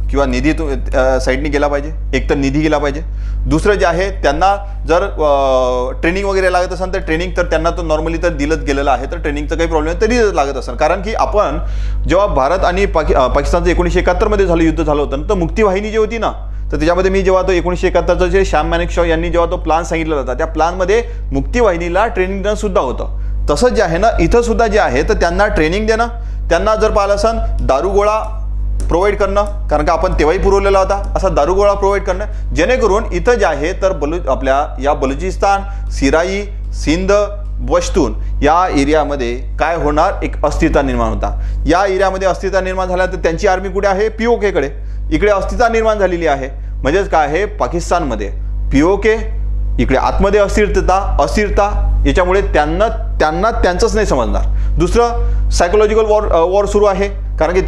किंवा निधी साईडने गेला पाहिजे. एक तर निधी गेला पाहिजे. दुसरं जे आहे त्यांना जर ट्रेनिंग वगैरे लागत असेल तर ट्रेनिंग तर त्यांना तर नॉर्मली तर दिलंच गेलेलं आहे. तर ट्रेनिंगचं काही प्रॉब्लेम तरी लागत असेल. कारण की आपण जेव्हा भारत आणि पाकिस्तानचं 1971 मध्ये झालं युद्ध झालं होतं तर मुक्तीवाहिनी जी होती ना तर त्याच्यामध्ये मी जेव्हा तो 1971चं जे श्याम मानेकशॉ यांनी जेव्हा तो प्लॅन सांगितलेला होता त्या प्लॅनमध्ये मुक्तीवाहिनीला ट्रेनिंग देणं सुद्धा होतं. तसंच जे आहे ना इथं सुद्धा जे आहे तर त्यांना ट्रेनिंग देणं, त्यांना जर पाहिलं असेल दारुगोळा प्रोव्हाइड करणं, कारण का आपण तेव्हाही पुरवलेला होता असा दारुगोळा प्रोव्हाइड करणं, जेणेकरून इथं जे आहे तर आपल्या या बलुचिस्तान, सिराई, सिंध, पश्तून या एरियामध्ये काय होणार एक अस्थिरता निर्माण होता. या एरियामध्ये अस्थिरता निर्माण झाल्या तर त्यांची आर्मी कुठे आहे POK कडे. इकडे अस्थिरता निर्माण झालेली आहे. म्हणजेच काय आहे पाकिस्तानमध्ये POK, इकडे आतमध्ये अस्थिरता. याच्यामुळे त्यांना त्यांचंच नाही समजणार. दुसरं सायकोलॉजिकल वॉर सुरू आहे. कारण की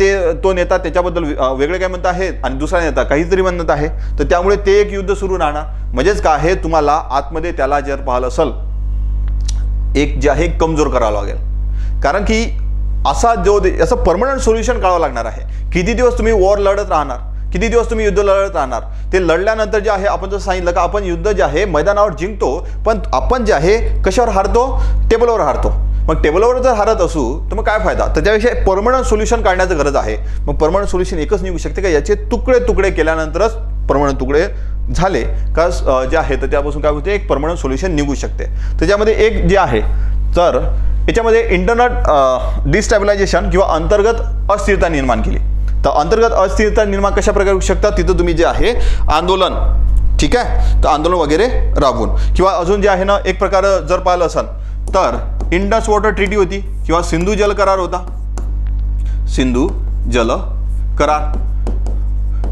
तो नेता त्याच्याबद्दल वेगळे काय म्हणत आहे आणि दुसरा नेता काहीतरी म्हणत आहे. तर त्यामुळे ते एक युद्ध सुरू राहणार. म्हणजेच काय आहे तुम्हाला आतमध्ये त्याला जर पाहिलं असेल एक जे आहे कमजोर करावं लागेल. कारण की असं परमनंट सोल्युशन काढावं लागणार आहे. किती दिवस तुम्ही वॉर लढत राहणार, किती दिवस तुम्ही युद्ध लढत राहणार. ते लढल्यानंतर जे आहे आपण जर सांगितलं का आपण युद्ध जे आहे मैदानावर जिंकतो पण आपण जे आहे कशावर हारतो, टेबलवर हारतो. मग टेबलवर जर हारत असू तर मग काय फायदा. तर त्याविषयी परमनंट सोल्युशन काढण्याची गरज आहे. मग परमनंट सोल्युशन एकच निघू शकते का याचे तुकडे केल्यानंतरच परमनंट तुकडे झाले का जे आहे तर त्यापासून काय होते एक परमनंट सोल्युशन निघू शकते. त्याच्यामध्ये एक जे आहे तर याच्यामध्ये इंटरनल डिस्टॅबिलायझेशन किंवा अंतर्गत अस्थिरता निर्माण केली. तर अंतर्गत अस्थिरता निर्माण कशा प्रकारे होऊ शकतात तिथं तुम्ही जे आहे आंदोलन, ठीक आहे, तर आंदोलन वगैरे राबवून किंवा अजून जे आहे ना एक प्रकार जर पाहिलं असेल तर इंडस वॉटर ट्रीटी होती किंवा सिंधू जल करार होता. सिंधू जल करार.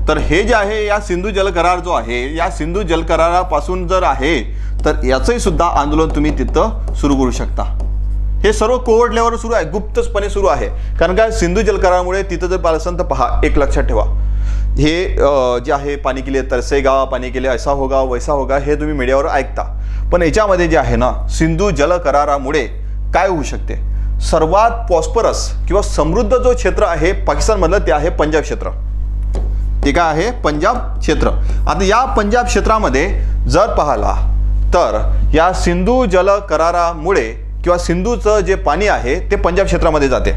तर हे जे आहे या सिंधू जल करार जो आहे या सिंधू जल करारापासून जर आहे तर याचंही सुद्धा आंदोलन तुम्ही तिथं सुरू करू शकता. हे सर्व कोवर्ट लेवलवर सुरू आहे, गुप्तपणे सुरू आहे. कारण काय सिंधू जल करारामुळे तिथं जर पाहिलं असेल तर पहा एक लक्षात ठेवा हे जे आहे पाणी के लिए तरसेगा, पाणी के लिए ऐसा होगा वैसा होगा हे तुम्ही मीडियावर ऐकता. पण याच्यामध्ये जे आहे ना सिंधू जल करारामुळे काय होऊ शकते, सर्वात प्रॉस्परस किंवा समृद्ध जो क्षेत्र आहे पाकिस्तानमधलं ते आहे पंजाब क्षेत्र. ते काय आहे पंजाब क्षेत्र. आता या पंजाब क्षेत्रामध्ये जर पाहिला तर या सिंधू जल करारामुळे किंवा सिंधूचं जे पाणी आहे ते पंजाब क्षेत्रामध्ये जाते.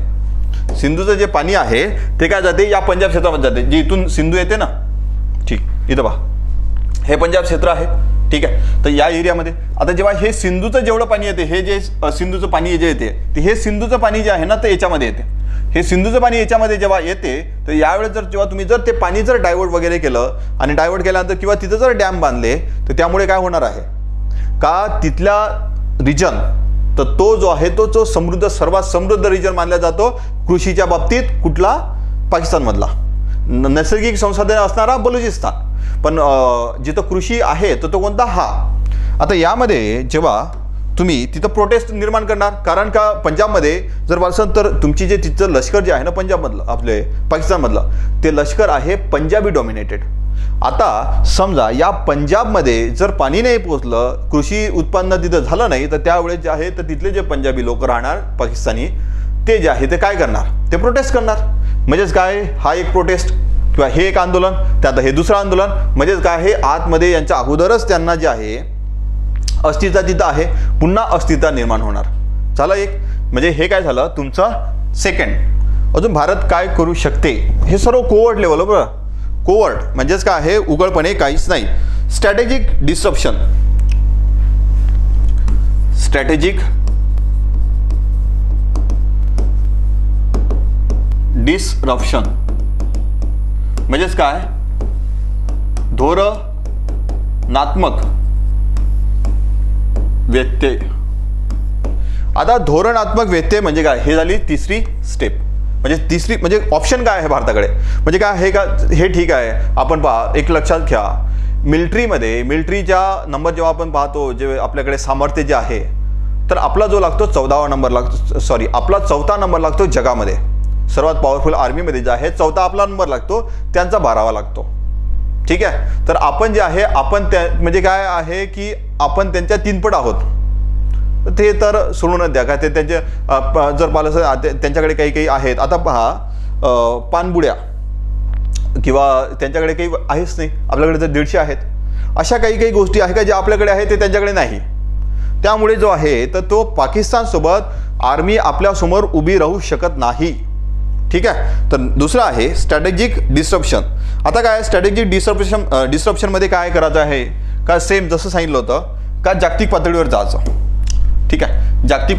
सिंधूचं जे पाणी आहे ते काय जाते या पंजाब क्षेत्रामध्ये जाते. जे इथून सिंधू येते ना, ठीक, इथं पहा हे पंजाब क्षेत्र आहे, ठीक आहे. तर या एरियामध्ये आता जेव्हा हे सिंधूचं जेवढं पाणी येते हे जे सिंधूचं पाणी जे येते ते हे सिंधूचं पाणी जे आहे ना ते याच्यामध्ये येते. हे सिंधूचं पाणी याच्यामध्ये जेव्हा येते तर यावेळेस जेव्हा तुम्ही ते पाणी डायव्हर्ट वगैरे केलं आणि डायव्हर्ट केल्यानंतर किंवा तिथं डॅम बांधले तर त्यामुळे काय होणार आहे का तिथला रिजन तर तो जो आहे तो सर्वात समृद्ध रिजन मानला जातो कृषीच्या बाबतीत कुठला पाकिस्तानमधला नैसर्गिक संसाधने असणारा बलुचिस्तान पण जिथं कृषी आहे तर तो कोणता हा आता यामध्ये जेव्हा तुम्ही तिथं प्रोटेस्ट निर्माण करणार कारण का पंजाबमध्ये जर असेल तर तुमची जे तिथं लष्कर जे आहे ना पंजाबमधलं आपले पाकिस्तानमधलं ते लष्कर आहे पंजाबी डॉमिनेटेड आता समजा या पंजाबमध्ये जर पाणी नाही पोहोचलं कृषी उत्पन्न तिथं झालं नाही तर त्यावेळेस जे आहे तर तिथले जे पंजाबी लोक राहणार पाकिस्तानी ते जे आहे ते काय करणार ते प्रोटेस्ट करणार म्हणजेच काय हा एक प्रोटेस्ट किंवा हे एक आंदोलन त्यात हे दुसरं आंदोलन म्हणजेच काय हे आतमध्ये यांच्या अगोदरच त्यांना जे आहे अस्तित्व तिथं आहे पुन्हा अस्तित्व निर्माण होणार झालं एक म्हणजे हे काय झालं तुमचं सेकंड अजून भारत काय करू शकते हे सर्व कोवर्ट लेवल बरं कोवर्ट म्हणजेच काय आहे उघडपणे काहीच नाही स्ट्रॅटेजिक डिस्रप्शन म्हणजेच काय धोरणात्मक व्यत्यय आता धोरणात्मक व्यत्यय म्हणजे काय हे झाली तिसरी स्टेप म्हणजे ऑप्शन काय आहे भारताकडे म्हणजे काय हे का हे ठीक आहे आपण पहा एक लक्षात घ्या मिलिटरीच्या नंबर जेव्हा आपण पाहतो जे आपल्याकडे सामर्थ्य जे आहे तर आपला जो लागतो 14वा नंबर लागतो आपला 4था नंबर लागतो जगामध्ये सर्वात पॉवरफुल आर्मीमध्ये जे आहे 4था आपला नंबर लागतो त्यांचा 12वा लागतो ठीक आहे तर आपण जे आहे आपण म्हणजे काय आहे की आपण त्यांच्या 3 पट आहोत ते तर सोडूनच द्या का ते त्यांचे जर पाहिलं त्यांच्याकडे काही आहेत आता पहा पानबुड्या किंवा त्यांच्याकडे काही आहेच नाही आपल्याकडे तर 150 आहेत अशा काही गोष्टी आहेत का ज्या आपल्याकडे आहेत ते त्यांच्याकडे नाही त्यामुळे जो आहे तर तो पाकिस्तान सोबत आर्मी आपल्यासमोर उभी राहू शकत नाही ठीक आहे तर दुसरा आहे स्ट्रॅटेजिक डिस्रप्शन आता काय स्ट्रॅटेजिक डिस्रप्शन मध्ये काय करायचं आहे का सेम जसं सांगितलं होतं का जागतिक पातळीवर जायचं ठीक आहे जागतिक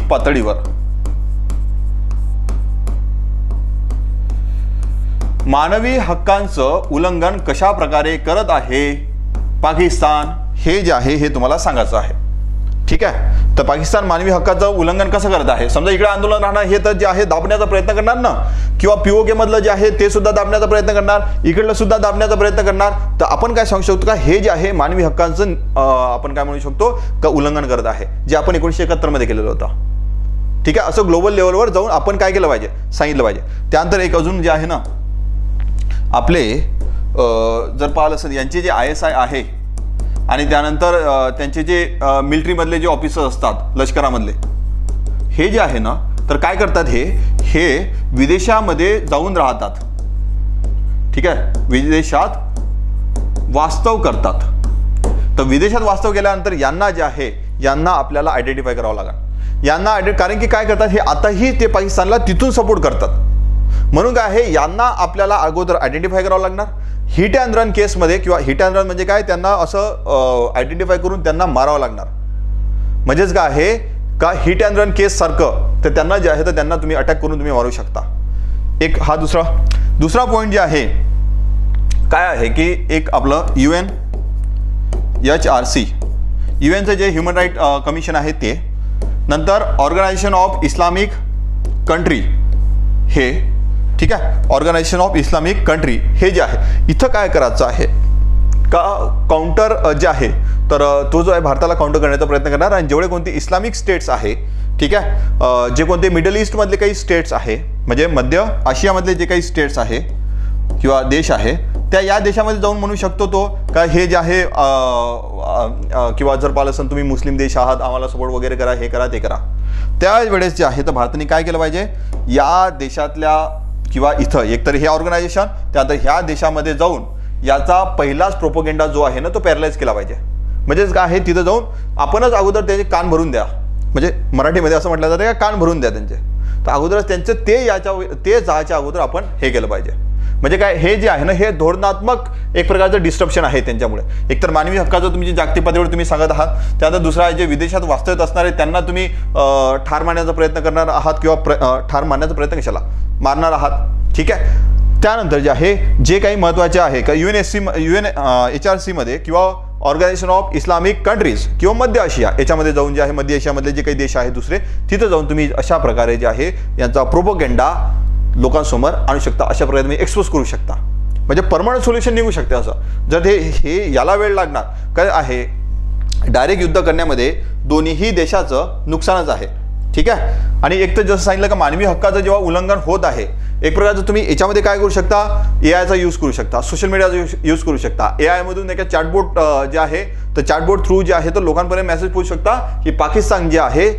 पातळीवर मानवी हक्कांचं उल्लंघन कशा प्रकारे करत आहे पाकिस्तान हे जे आहे हे तुम्हाला सांगायचं आहे ठीक आहे तर पाकिस्तान मानवी हक्काचं उल्लंघन कसं करत आहे समजा इकडे आंदोलन राहणार हे तर जे आहे दाबण्याचा प्रयत्न करणार ना किंवा पीओके मधलं जे आहे ते सुद्धा दाबण्याचा प्रयत्न करणार इकडलं सुद्धा दाबण्याचा प्रयत्न करणार तर आपण काय सांगू शकतो का हे जे आहे मानवी हक्कांचं आपण काय म्हणू शकतो का उल्लंघन करत आहे जे आपण 1971 मध्ये केलेलं होतं ठीक आहे असं ग्लोबल लेवलवर जाऊन आपण काय केलं पाहिजे सांगितलं पाहिजे त्यानंतर एक अजून जे आहे ना आपले जर पाहिलं असेल यांचे जे ISI आहे आणि त्यानंतर त्यांचे जे मिलिटरीमधले जे ऑफिसर असतात लष्करामधले हे जे आहे ना तर काय करतात हे विदेशामध्ये जाऊन राहतात ठीक आहे विदेशात वास्तव करतात तर विदेशात वास्तव केल्यानंतर यांना जे आहे यांना आपल्याला आयडेंटिफाय करावं लागेल कारण की काय करतात हे आताही ते पाकिस्तानला तिथून सपोर्ट करतात म्हणून काय आहे यांना आपल्याला अगोदर आयडेंटिफाय करावं लागणार हिट अँड रन केसमध्ये किंवा हिट अँड रन म्हणजे काय त्यांना असं आयडेंटिफाय करून त्यांना मारावं लागणार म्हणजेच काय आहे का हिट अँड रन केस सारखं तर त्यांना जे आहे तर त्यांना तुम्ही अटॅक करून तुम्ही मारू शकता एक हा दुसरा पॉईंट जे आहे काय आहे की एक आपलं UNHRC UNचं जे ह्युमन राईट कमिशन आहे ते नंतर ऑर्गनायझेशन ऑफ इस्लामिक कंट्री हे ठीक आहे ऑर्गनायझेशन ऑफ इस्लामिक कंट्री हे जे आहे इथं काय करायचं आहे का काउंटर जे आहे तर तो जो आहे भारताला काउंटर करण्याचा प्रयत्न करणार आणि जेवढे कोणते इस्लामिक स्टेट्स आहे ठीक आहे जे कोणते मिडल ईस्टमधले काही स्टेट्स आहे म्हणजे मध्य आशियामधले जे काही स्टेट्स आहे किंवा देश आहे त्या या देशामध्ये जाऊन म्हणू शकतो तो का हे जे आहे किंवा जर पाहिलं असेल तुम्ही मुस्लिम देश आहात आम्हाला सपोर्ट वगैरे करा हे करा ते करा त्यावेळेस जे आहे तर भारताने काय केलं पाहिजे या देशातल्या किंवा इथं एकतर हे ऑर्गनायझेशन त्यानंतर ह्या देशामध्ये जाऊन याचा पहिलाच प्रोपोगेंडा जो आहे ना तो पॅरलाइज केला पाहिजे म्हणजेच काय आहे तिथं जाऊन आपणच अगोदर त्याचे कान भरून द्या म्हणजे मराठीमध्ये असं म्हटलं जातं का कान भरून द्या त्यांचे तर अगोदरच त्यांचं ते जायच्या अगोदर आपण हे केलं पाहिजे म्हणजे काय, हे जे आहे ना हे धोरणात्मक एक प्रकारचं डिस्ट्रप्शन आहे त्यांच्यामुळे. एकतर मानवी हक्काचं तुम्ही जे जागतिक पातळीवर तुम्ही सांगत आहात, त्यानंतर दुसरा आहे जे विदेशात वास्तव्यात असणारे त्यांना तुम्ही ठार मारण्याचा प्रयत्न करणार आहात किंवा ठार मारण्याचा प्रयत्न कशाला मारणार आहात. ठीक आहे. त्यानंतर जे आहे जे काही महत्त्वाचे आहे का UNHRC मध्ये किंवा ऑर्गनायझेशन ऑफ इस्लामिक कंट्रीज किंवा मध्य आशिया याच्यामध्ये जाऊन जे आहे मध्य आशियामधले जे काही देश आहेत दुसरे, तिथं जाऊन तुम्ही अशा प्रकारे जे आहे यांचा प्रोपोगंडा लोकांसमोर आणू शकता, अशा प्रकारे तुम्ही एक्सपोज करू शकता. म्हणजे परमनंट सोल्युशन निघू शकते असं. जर हे याला वेळ लागणार काय आहे, डायरेक्ट युद्ध करण्यामध्ये दोन्हीही देशाचं नुकसानच आहे. ठीक आहे. आणि एक तर जसं सांगितलं का मानवी हक्काचं जेव्हा उल्लंघन होत आहे, एक प्रकारचं तुम्ही याच्यामध्ये काय करू शकता, AI चा यूज करू शकता, सोशल मीडियाचा यूज करू शकता. AI मधून एक चॅटबोट जे आहे तर चॅटबोट थ्रू जे आहे तर लोकांपर्यंत मेसेज पोहोचू शकता की पाकिस्तान जे आहे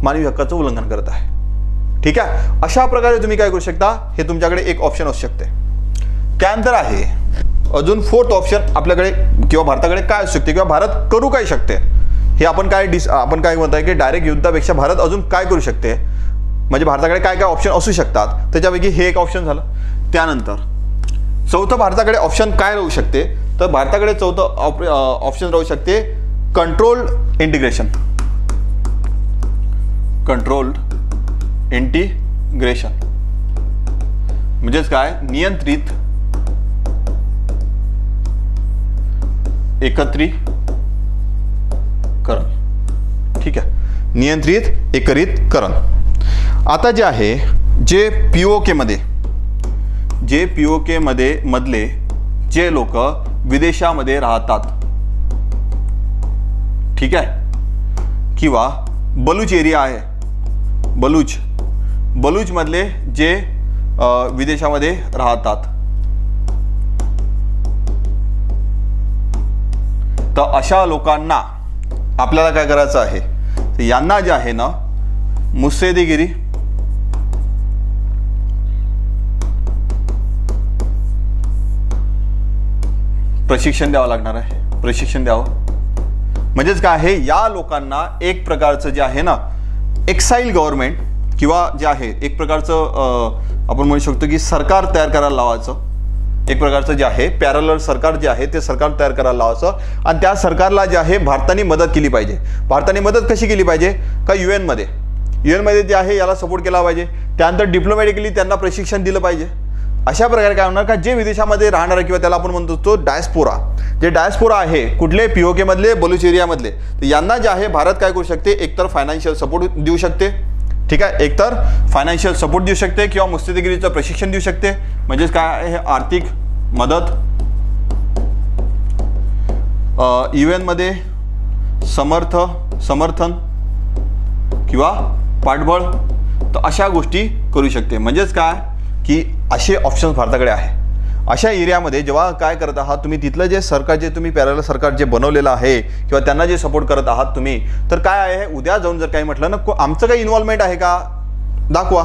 मानवी हक्काचं उल्लंघन करत आहे. ठीक आहे. अशा प्रकारे तुम्ही काय करू शकता, हे तुमच्याकडे एक ऑप्शन असू शकते. त्यानंतर आहे अजून फोर्थ ऑप्शन आपल्याकडे किंवा भारताकडे काय असू शकते किंवा भारत करू काय शकते, हे आपण काय म्हणताय की डायरेक्ट युद्धापेक्षा भारत अजून काय करू शकते, म्हणजे भारताकडे काय काय ऑप्शन असू शकतात, त्याच्यापैकी हे एक ऑप्शन झालं. त्यानंतर चौथं भारताकडे ऑप्शन काय राहू शकते, तर भारताकडे चौथं ऑप्शन राहू शकते कंट्रोल्ड इंटिग्रेशन. कंट्रोल्ड इंटिग्रेशन म्हणजेच काय, नियंत्रित एकत्रीकरण. ठीक आहे. नियंत्रित एकत्रीकरण. आता जे आहे जे POK मध्ये मधले जे लोक विदेशामध्ये राहतात, ठीक आहे, किंवा बलूच एरिया आहे, बलूच मधले जे विदेशामध्ये राहतात, तर अशा लोकांना आपल्याला काय करायचं आहे, तर यांना जे आहे ना मुत्सद्देगिरी प्रशिक्षण द्यावं लागणार आहे. प्रशिक्षण द्यावं म्हणजेच काय आहे, या लोकांना एक प्रकारचं जे आहे ना एक्साइल गव्हर्नमेंट किंवा जे आहे एक प्रकारचं आपण म्हणू शकतो की सरकार तयार करायला लावायचं. एक प्रकारचं जे आहे पॅरलल सरकार जे आहे ते सरकार तयार करायला लावायचं आणि त्या सरकारला जे आहे भारताने मदत केली पाहिजे. भारताने मदत कशी केली पाहिजे का, UN मध्ये जे आहे याला सपोर्ट केला पाहिजे. त्यानंतर डिप्लोमॅटिकली त्यांना प्रशिक्षण दिलं पाहिजे. अशा प्रकारे काय होणार का, जे विदेशामध्ये राहणार किंवा त्याला आपण म्हणतो तो डायस्पोरा, जे डायस्पोरा आहे कुठले POK मधले बलूच एरियामधले, तर यांना जे आहे भारत काय करू शकते, एकतर फायनान्शियल सपोर्ट देऊ शकते. ठीक आहे. एकतर फायनान्शियल सपोर्ट देऊ शकते किंवा मुत्सद्देगिरीचं प्रशिक्षण देऊ शकते. म्हणजेच काय आहे, आर्थिक मदत, UN मध्ये समर्थन किंवा पाठबळ, तर अशा गोष्टी करू शकते. म्हणजेच काय की असे ऑप्शन्स भारताकडे आहे. अशा एरियामध्ये जेव्हा काय करत आहात तुम्ही, तिथलं जे सरकार जे तुम्ही पॅरलल सरकार जे बनवलेलं आहे किंवा त्यांना जे सपोर्ट करत आहात तुम्ही, तर काय आहे उद्या जाऊन जर काही म्हटलं ना आमचं काही इन्व्हॉल्वमेंट आहे का, दाखवा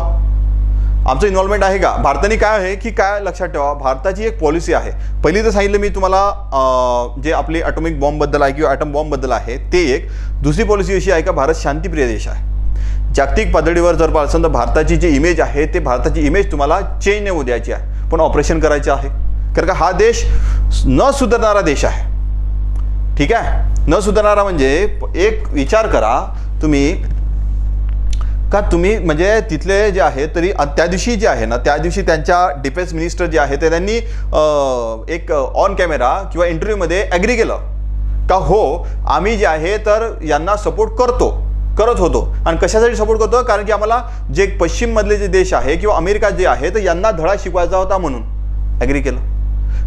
आमचं इन्व्हॉल्वमेंट आहे का. भारताने काय आहे की काय लक्षात ठेवा, भारताची एक पॉलिसी आहे. पहिली तर सांगितलं मी तुम्हाला जे आपली ॲटॉमिक बॉम्बबद्दल आहे किंवा ॲटम बॉम्बबद्दल आहे ते एक. दुसरी पॉलिसी अशी आहे का भारत शांतीप्रिय देश आहे. जागतिक पातळीवर जर पाहिलं तर भारताची जी इमेज आहे ते भारताची इमेज तुम्हाला चेंज नाही होऊ द्यायची आहे, पण ऑपरेशन करायचे आहे. कारण का हा देश न सुधारणारा देश आहे. ठीक आहे. न सुधारणारा म्हणजे एक विचार करा तुम्ही का तुम्ही म्हणजे तिथले जे आहे तरी त्या दिवशी जे आहे ना त्या दिवशी त्यांच्या डिफेन्स मिनिस्टर जे आहे ते त्यांनी एक ऑन कॅमेरा किंवा इंटरव्ह्यूमध्ये ॲग्री केलं का हो आम्ही जे आहे तर यांना सपोर्ट करत होतो. आणि कशासाठी सपोर्ट करतो, कारण की आम्हाला जे पश्चिममधले जे देश आहे किंवा अमेरिका जे आहे तर यांना धडा शिकवायचा होता म्हणून ॲग्री केलं.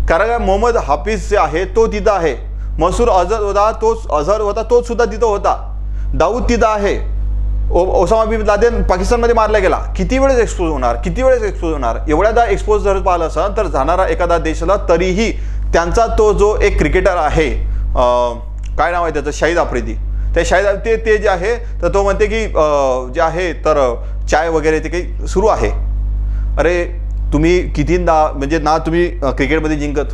कारण मोहम्मद हाफिज जे आहे तो तिथं आहे, मसूद अझहर होता तोच सुद्धा तिथं होता, दाऊद तिथं आहे, ओसामा बिन लादेन पाकिस्तानमध्ये मारला गेला. किती वेळेस एक्सपोज होणार, एवढ्यादा एक्सपोज जर पाहिलं असं तर जाणारा एखादा देशाला तरीही त्यांचा तो जो एक क्रिकेटर आहे काय नाव आहे त्याचं, शाहिद आफ्रिदी, ते शाहिद ते जे आहे तर तो म्हणते की जे आहे तर चाय वगैरे ते काही सुरू आहे. अरे तुम्ही कितींदा म्हणजे ना तुम्ही क्रिकेटमध्ये जिंकत,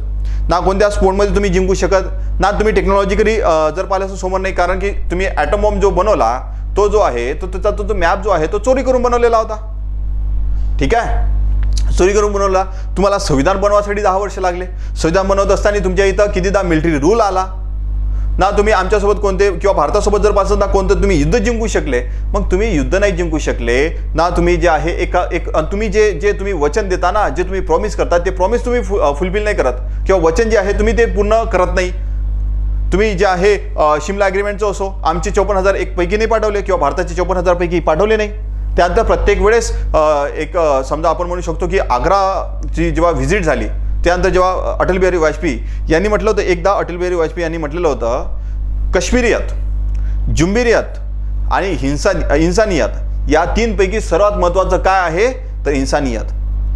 ना कोणत्या स्पोर्टमध्ये तुम्ही जिंकू शकत, ना तुम्ही टेक्नॉलॉजिकली जर पाहिलं असं समोर नाही. कारण की तुम्ही ॲटम बॉम्ब जो बनवला तो जो आहे तो त्याचा तो मॅप जो आहे तो चोरी करून बनवलेला होता. ठीक आहे. चोरी करून बनवला. तुम्हाला संविधान बनवासाठी 10 वर्ष लागले. संविधान बनवत असताना तुमच्या इथं कितीदा मिलिटरी रूल आला ना. तुम्ही आमच्यासोबत कोणते किंवा भारतासोबत जर पासून ना कोणतं तुम्ही युद्ध जिंकू शकले. मग तुम्ही युद्ध नाही जिंकू शकले ना. तुम्ही जे आहे तुम्ही जे तुम्ही वचन देता ना, जे तुम्ही प्रॉमिस करता ते प्रॉमिस तुम्ही फुलफिल नाही करत किंवा वचन जे आहे तुम्ही ते पूर्ण करत नाही. तुम्ही जे आहे शिमला ॲग्रीमेंटचं असो, आमचे 54,000 एक पैकी नाही पाठवले किंवा भारताचे 54,000 पैकी पाठवले नाही. त्यानंतर प्रत्येक वेळेस एक समजा आपण म्हणू शकतो की आग्राची जेव्हा व्हिजिट झाली त्यानंतर जेव्हा अटल बिहारी वाजपेयी यांनी म्हटलं होतं, एकदा अटल बिहारी वाजपेयी यांनी म्हटलेलं होतं कश्मीरियत, जुंबिरियत आणि इन्सानियत या 3 पैकी सर्वात महत्त्वाचं काय आहे तर इन्सानियत.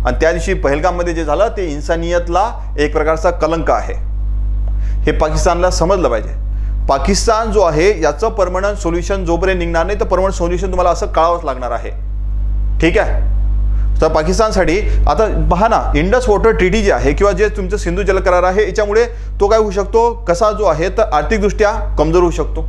आणि त्या दिवशी पहलगाममध्ये जे झालं ते इन्सानियतला एक प्रकारचा कलंक आहे. हे पाकिस्तानला समजलं पाहिजे. पाकिस्तान जो आहे याचं परमनंट सोल्युशन जोपर्यंत निघणार नाही तर परमनंट सोल्युशन तुम्हाला असं कळावंच लागणार आहे. ठीक आहे. तर पाकिस्तानसाठी आता पहा ना, इंडस वॉटर ट्रीटी जी आहे किंवा जे तुमचं सिंधू जल करार आहे याच्यामुळे तो काय होऊ शकतो, कसा जो आहे तर आर्थिकदृष्ट्या कमजोर होऊ शकतो.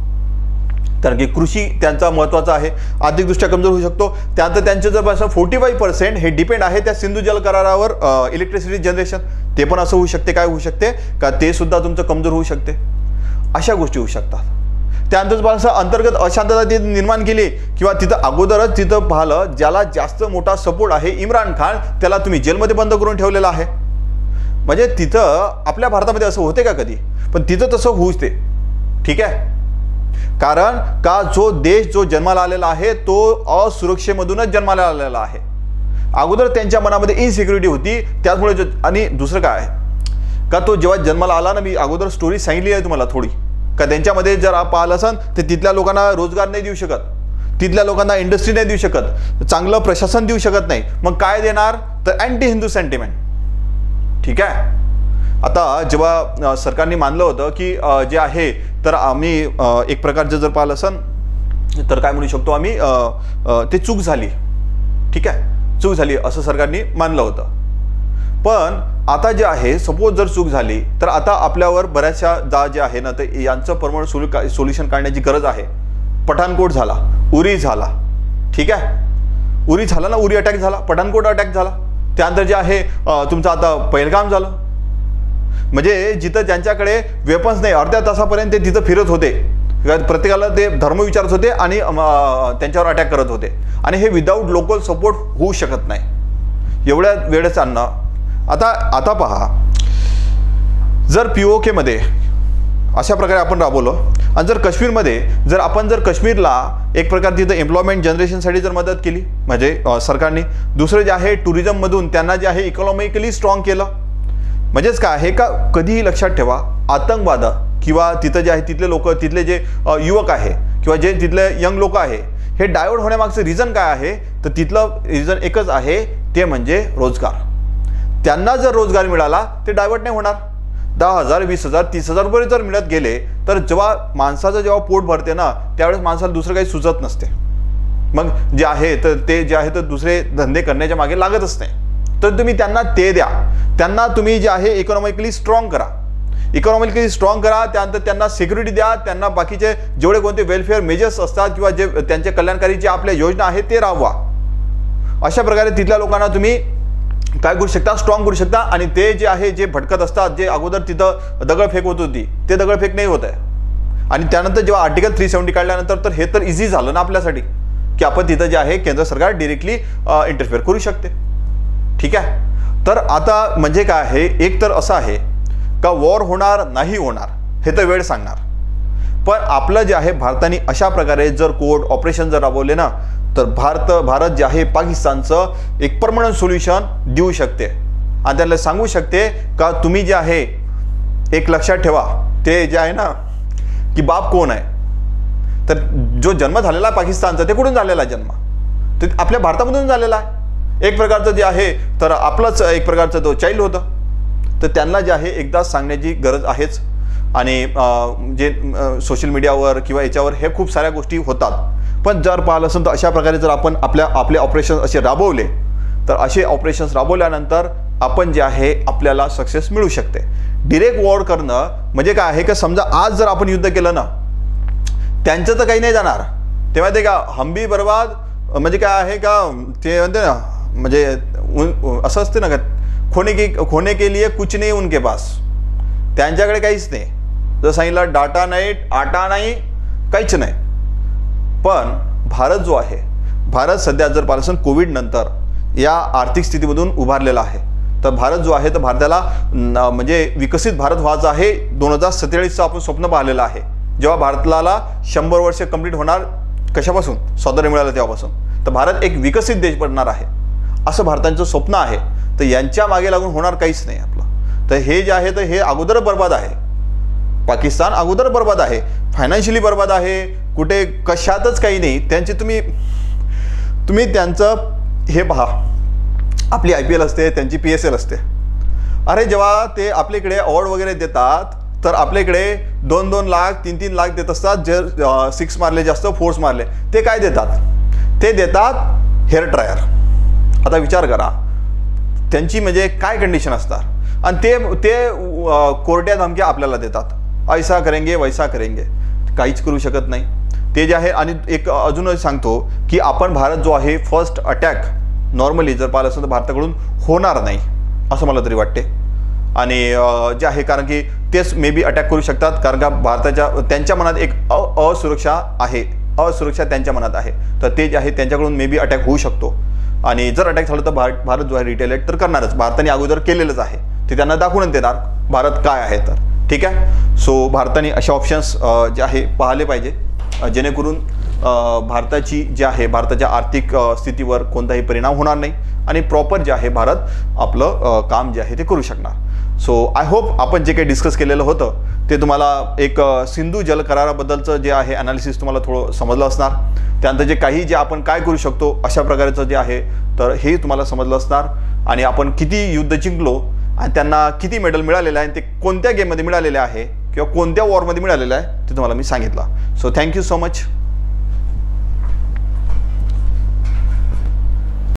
कारण की कृषी त्यांचा महत्त्वाचा आहे, आर्थिकदृष्ट्या कमजोर होऊ शकतो. त्यानंतर त्यांचं जर असं 45% हे डिपेंड आहे त्या सिंधू जल करारावर इलेक्ट्रिसिटी जनरेशन, ते पण असं होऊ शकते. काय होऊ शकते का ते सुद्धा तुमचं कमजोर होऊ शकते. अशा गोष्टी होऊ शकतात. त्यानंतर असं अंतर्गत अशांतता ती निर्माण केली किंवा तिथं अगोदरच तिथं पाहिलं ज्याला जास्त मोठा सपोर्ट आहे इम्रान खान त्याला तुम्ही जेलमध्ये बंद करून ठेवलेला आहे. म्हणजे तिथं आपल्या भारतामध्ये असं होते का कधी, पण तिथं तसं होऊच ते. ठीक आहे. कारण का जो देश जो जन्माला आलेला आहे तो असुरक्षेमधूनच जन्माला आलेला आहे. अगोदर त्यांच्या मनामध्ये इनसिक्युरिटी होती त्याचमुळे. आणि दुसरं काय का तो जेव्हा जन्माला आला ना, मी अगोदर स्टोरी सांगितली आहे तुम्हाला थोडी, का त्यांच्यामध्ये जर आप पाहिलं असाल तर तिथल्या लोकांना रोजगार नाही देऊ शकत, तिथल्या लोकांना इंडस्ट्री नाही देऊ शकत, चांगलं प्रशासन देऊ शकत नाही. मग काय देणार तर अँटी हिंदू सेंटिमेंट. ठीक आहे. आता जेव्हा सरकारने मानलं होतं की जे आहे तर आम्ही एक प्रकारचं जर पाहिलं असेल तर काय म्हणू शकतो आम्ही ते चूक झाली. ठीक आहे. चूक झाली असं सरकारने मानलं होतं. पण आता जे आहे सपोज जर चूक झाली तर आता आपल्यावर बऱ्याचशा जे आहे ना तर यांचं परमनंट सोल्युशन काढण्याची गरज आहे. पठाणकोट झाला, उरी झाला. ठीक आहे. उरी झाला ना, उरी अटॅक झाला, पठाणकोट अटॅक झाला. त्यानंतर जे आहे तुमचं आता पहलगाम झालं. म्हणजे जिथं ज्यांच्याकडे वेपन्स नाही अर्ध्या तासापर्यंत ते तिथं फिरत होते, प्रत्येकाला ते धर्म विचारत होते आणि त्यांच्यावर अटॅक करत होते. आणि हे विदाऊट लोकल सपोर्ट होऊ शकत नाही एवढ्या वेळेस आणणं. आता पहा, जर POK मध्ये अशा प्रकारे आपण राबवलं आणि जर काश्मीरमध्ये जर आपण जर काश्मीरला एक प्रकार तिथं एम्प्लॉयमेंट जनरेशनसाठी जर मदत केली म्हणजे सरकारने, दुसरं जे आहे टुरिझममधून त्यांना जे आहे इकॉनॉमिकली स्ट्रॉंग केलं. म्हणजेच काय आहे का कधीही लक्षात ठेवा, आतंकवाद किंवा तिथं जे आहे तिथले लोक, तिथले जे युवक आहे किंवा जे तिथले यंग लोक आहे हे डायव्हर्ट होण्यामागचं रिझन काय आहे तर तिथलं रिझन एकच आहे, ते म्हणजे रोजगार. त्यांना जर रोजगार मिळाला ते डायव्हर्ट नाही होणार. 10,000, 20,000, 30,000 रुपये जर मिळत गेले तर जेव्हा माणसाचं जेव्हा पोट भरते ना त्यावेळेस माणसाला दुसरं काही सुचत नसते. मग जे आहे तर ते जे आहे तर दुसरे धंदे करण्याच्या मागे लागतच नाही. तर तुम्ही त्यांना ते द्या, त्यांना तुम्ही जे आहे इकॉनॉमिकली स्ट्रॉंग करा, त्यानंतर त्यांना सिक्युरिटी द्या, त्यांना बाकीचे जेवढे कोणते वेलफेअर मेजर्स असतात किंवा जे त्यांचे कल्याणकारी जे आपल्या योजना आहेत ते राबवा. अशा प्रकारे तिथल्या लोकांना तुम्ही काय करू शकता, स्ट्रॉंग करू शकता. आणि ते जे आहे जे भटकत असतात, जे अगोदर तिथं दगडफेक होत होती ते दगडफेक नाही होत आहे. आणि त्यानंतर जेव्हा आर्टिकल 370 काढल्यानंतर तर हे तर इझी झालं ना आपल्यासाठी की आपण तिथं जे आहे केंद्र सरकार डिरेक्टली इंटरफेअर करू शकते. ठीक आहे. तर आता म्हणजे काय आहे, एक तर असं आहे का वॉर होणार नाही होणार हे तर वेळ सांगणार. पण आपलं जे आहे भारताने अशा प्रकारे जर कोर्ट ऑपरेशन जर राबवले ना तर भारत जे आहे पाकिस्तानचं एक परमनंट सोल्युशन देऊ शकते आणि त्याला सांगू शकते का तुम्ही जे आहे एक लक्षात ठेवा, ते जे आहे ना की बाप कोण आहे. तर जो जन्म झालेला पाकिस्तानचा ते कुठून झालेला जन्म, ते आपल्या भारतामधून झालेला आहे. एक प्रकारचं जे आहे तर आपलंच एक प्रकारचं तो चाइल्ड होतं. तर त्यांना जे आहे एकदा सांगण्याची गरज आहेच. आणि जे सोशल मीडियावर किंवा याच्यावर हे खूप साऱ्या गोष्टी होतात. पण जर पाहिलं असेल तर अशा प्रकारे जर आपण आपले ऑपरेशन्स असे राबवले तर असे ऑपरेशन्स राबवल्यानंतर आपण जे आहे आपल्याला सक्सेस मिळू शकते. डिरेक्ट वॉर करणं म्हणजे काय आहे का समजा आज जर आपण युद्ध केलं ना त्यांचं तर काही नाही जाणार, ते माहिती आहे का, हम भी बर्बाद म्हणजे काय आहे का ते म्हणते ना म्हणजे असं असते ना का, खोने के लिए कुछ नाही उनके पास, त्यांच्याकडे काहीच नाही. जर सांगितलं डाटा नाही, आटा नाही, काहीच नाही. पण भारत जो आहे, भारत सध्या जर पाहिलं कोविड नंतर या आर्थिक स्थितीमधून उभारलेला आहे. तर भारत जो आहे, तर भारताला म्हणजे विकसित भारत व्हायचं आहे. 2047चं आपण स्वप्न पाहिलेलं आहे, जेव्हा भारताला 100 वर्ष कंप्लीट होणार. कशापासून? स्वातंत्र्य मिळालं तेव्हापासून. तर भारत एक विकसित देश बनणार आहे, असं भारताचं स्वप्न आहे. तर यांच्या मागे लागून होणार काहीच नाही आपलं. तर हे जे आहे, तर हे अगोदर बर्बाद आहे. पाकिस्तान अगोदर बर्बाद आहे, फायनान्शियली बर्बाद आहे, कुठे कशातच काही नाही. त्यांची तुम्ही त्यांचं हे पहा, आपली IPL असते, त्यांची PSL असते. अरे जेव्हा ते आपल्याकडे अवॉर्ड वगैरे देतात, तर आपल्याकडे 2-2 लाख 3-3 लाख देत असतात. जर 6 मारले, जास्त 4 मारले, ते काय देतात? ते देतात हेअर ड्रायर. आता विचार करा त्यांची म्हणजे काय कंडिशन असतात. आणि ते कोर्ट्या धमक्या आपल्याला देतात, ऐसा करेंगे वैसा करेंगे. काहीच करू शकत नाही ते जे आहे. आणि एक अजूनही सांगतो की आपण भारत जो आहे, फर्स्ट अटॅक नॉर्मली जर पाहिलं असेल तर भारताकडून होणार नाही असं मला तरी वाटते. आणि जे आहे, कारण की तेच मे बी अटॅक करू शकतात, कारण का त्यांच्या मनात एक असुरक्षा आहे, असुरक्षा त्यांच्या मनात आहे. तर ते जे आहे त्यांच्याकडून मे बी अटॅक होऊ शकतो. आणि जर अटॅक झालं तर भारत जो आहे रिटेलिएट तर करणारच. भारताने अगोदर केलेलंच आहे, ते त्यांना दाखवून देणार भारत काय आहे. तर ठीक आहे. सो भारताने अशा ऑप्शन्स जे आहे पाहिले पाहिजे, जेणेकरून भारताची जे आहे, भारताच्या आर्थिक स्थितीवर कोणताही परिणाम होणार नाही आणि प्रॉपर जे आहे भारत आपलं काम जे आहे ते करू शकणार. सो आय होप आपण जे काही डिस्कस केलेलं होतं ते तुम्हाला एक सिंधू जल कराराबद्दलचं जे आहे ॲनालिसिस तुम्हाला थोडं समजलं असणार. त्यानंतर जे आपण काय करू शकतो अशा प्रकारचं जे आहे, तर हे तुम्हाला समजलं असणार. आणि आपण किती युद्ध जिंकलो आणि त्यांना किती मेडल मिळालेलं आहे, ते कोणत्या गेममध्ये मिळालेले आहे किंवा कोणत्या वॉरमध्ये मिळालेलं आहे ते तुम्हाला मी सांगितलं. So thank you so much.